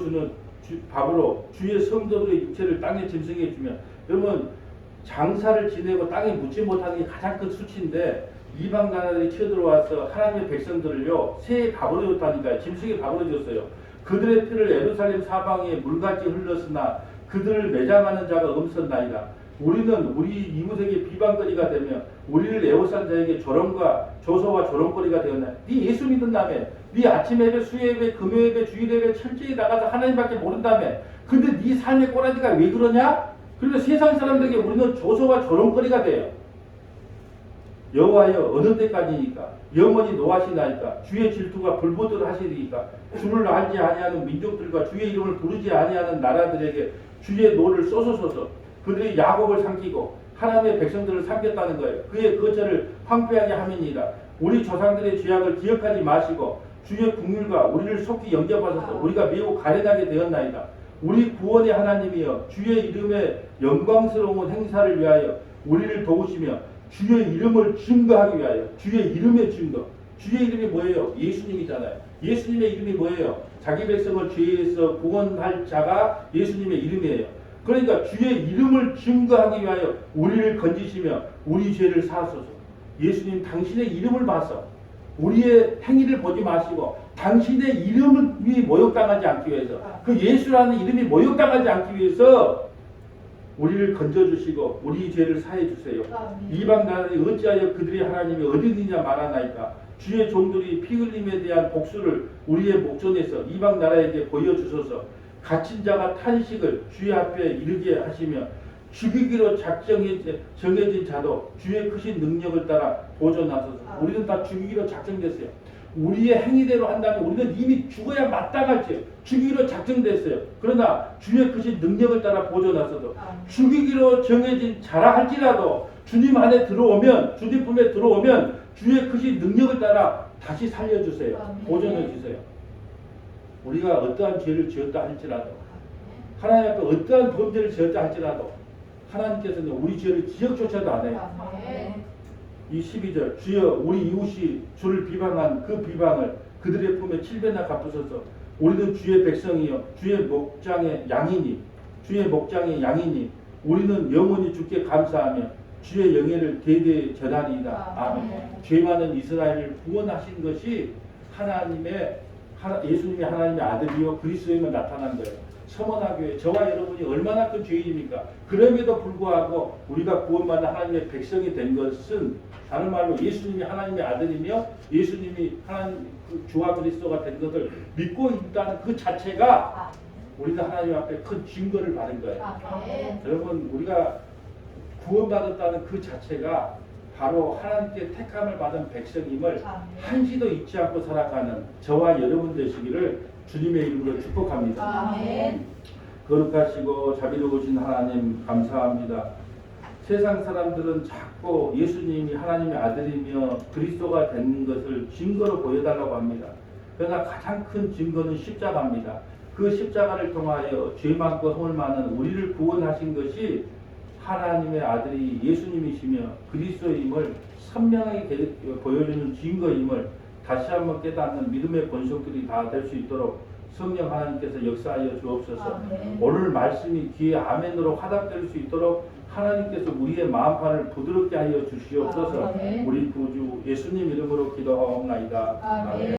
주의 성도들의 육체를 땅에 짐승에 주며. 여러분, 장사를 지내고 땅에 묻지 못하는 게 가장 큰 수치인데 이방 나라들이 쳐들어와서 하나님의 백성들을요, 새에 밥으로 줬다니까요. 짐승에 밥으로 줬어요. 그들의 피를 예루살렘 사방에 물같이 흘렀으나 그들을 매장하는 자가 없었나이다. 우리는 우리 이웃에게 비방거리가 되며 우리를 애워싼 자에게 조소와 조롱거리가 되었나. 네 예수 믿는다며, 네 아침 예배, 수요예배, 금요예배, 주일예배 철저히 나가서 하나님밖에 모른다며. 근데 네 삶의 꼬라지가 왜 그러냐? 그래서 세상 사람들에게 우리는 조소와 조롱거리가 돼요. 여호와여 어느 때까지니까 영원히 노하시나이까 주의 질투가 불보듯 하시리이까 주를 알지 아니하는 민족들과 주의 이름을 부르지 아니하는 나라들에게 주의 노를 쏘소서. 그들이 야곱을 삼키고 하나님의 백성들을 삼켰다는 거예요. 그의 거처를 황폐하게 함이니이다. 우리 조상들의 죄악을 기억하지 마시고 주의 국률과 우리를 속히 영접하소서. 우리가 매우 가련하게 되었나이다. 우리 구원의 하나님이여 주의 이름의 영광스러운 행사를 위하여 우리를 도우시며 주의 이름을 증거하기 위하여. 주의 이름의 증거. 주의 이름이 뭐예요? 예수님이잖아요. 예수님의 이름이 뭐예요? 자기 백성을 죄에서 구원할 자가 예수님의 이름이에요. 그러니까 주의 이름을 증거하기 위하여 우리를 건지시며 우리 죄를 사하소서. 예수님 당신의 이름을 봐서 우리의 행위를 보지 마시고 당신의 이름이 모욕당하지 않기 위해서, 그 예수라는 이름이 모욕당하지 않기 위해서 우리를 건져주시고 우리 죄를 사해 주세요. 이방 나라들이 어찌하여 그들이 하나님이 어디느냐 말하나이까. 주의 종들이 피 흘림에 대한 복수를 우리의 목전에서 이방 나라에게 보여주소서. 갇힌 자가 탄식을 주의 앞에 이르게 하시며 죽이기로 정해진 자도 주의 크신 능력을 따라 보존하소서. 우리는 다 죽이기로 작정됐어요. 우리의 행위대로 한다면 우리는 이미 죽어야 마땅할지 죽이기로 작정됐어요. 그러나 주의 크신 능력을 따라 보존하소서. 죽이기로 정해진 자라 할지라도 주님 안에 들어오면, 주님 품에 들어오면 주의 크신 능력을 따라 다시 살려주세요. 보존해 주세요. 우리가 어떠한 죄를 지었다 할지라도, 하나님 앞에 어떠한 범죄를 지었다 할지라도 하나님께서는 우리 죄를 기억조차도 안 해요. 이 12절 주여 우리 이웃이 주를 비방한 그 비방을 그들의 품에 7배나 갚으소서. 우리는 주의 백성이요 주의 목장의 양이니 우리는 영원히 주께 감사하며 주의 영예를 대대 전하리이다. 아멘. 죄 많은 이스라엘을 구원하신 것이 예수님이 하나님의 아들이요 그리스도임을 나타난 거예요. 서머나교회 저와 여러분이 얼마나 큰 죄인입니까? 그럼에도 불구하고 우리가 구원받은 하나님의 백성이 된 것은 다른 말로 예수님이 하나님의 아들이며 예수님이 하나님 주와 그리스도가 된 것을 믿고 있다는 그 자체가 우리가 하나님 앞에 큰 증거를 받은 거예요. 여러분 우리가 구원받았다는 그 자체가 바로 하나님께 택함을 받은 백성임을 한시도 잊지 않고 살아가는 저와 여러분 되시기를 주님의 이름으로 축복합니다. 아멘. 거룩하시고 자비로우신 하나님 감사합니다. 세상 사람들은 자꾸 예수님이 하나님의 아들이며 그리스도가 된 것을 증거로 보여달라고 합니다. 그러나 가장 큰 증거는 십자가입니다. 그 십자가를 통하여 죄 많고 허물 많은 우리를 구원하신 것이 하나님의 아들이 예수님이시며 그리스도임을 선명하게 보여주는 증거임을 다시 한번 깨닫는 믿음의 권속들이 다 될 수 있도록 성령 하나님께서 역사하여 주옵소서. 오늘 말씀이 귀에 아멘으로 화답될 수 있도록 하나님께서 우리의 마음판을 부드럽게 하여 주시옵소서. 우리 구주 예수님 이름으로 기도하옵나이다. 아멘.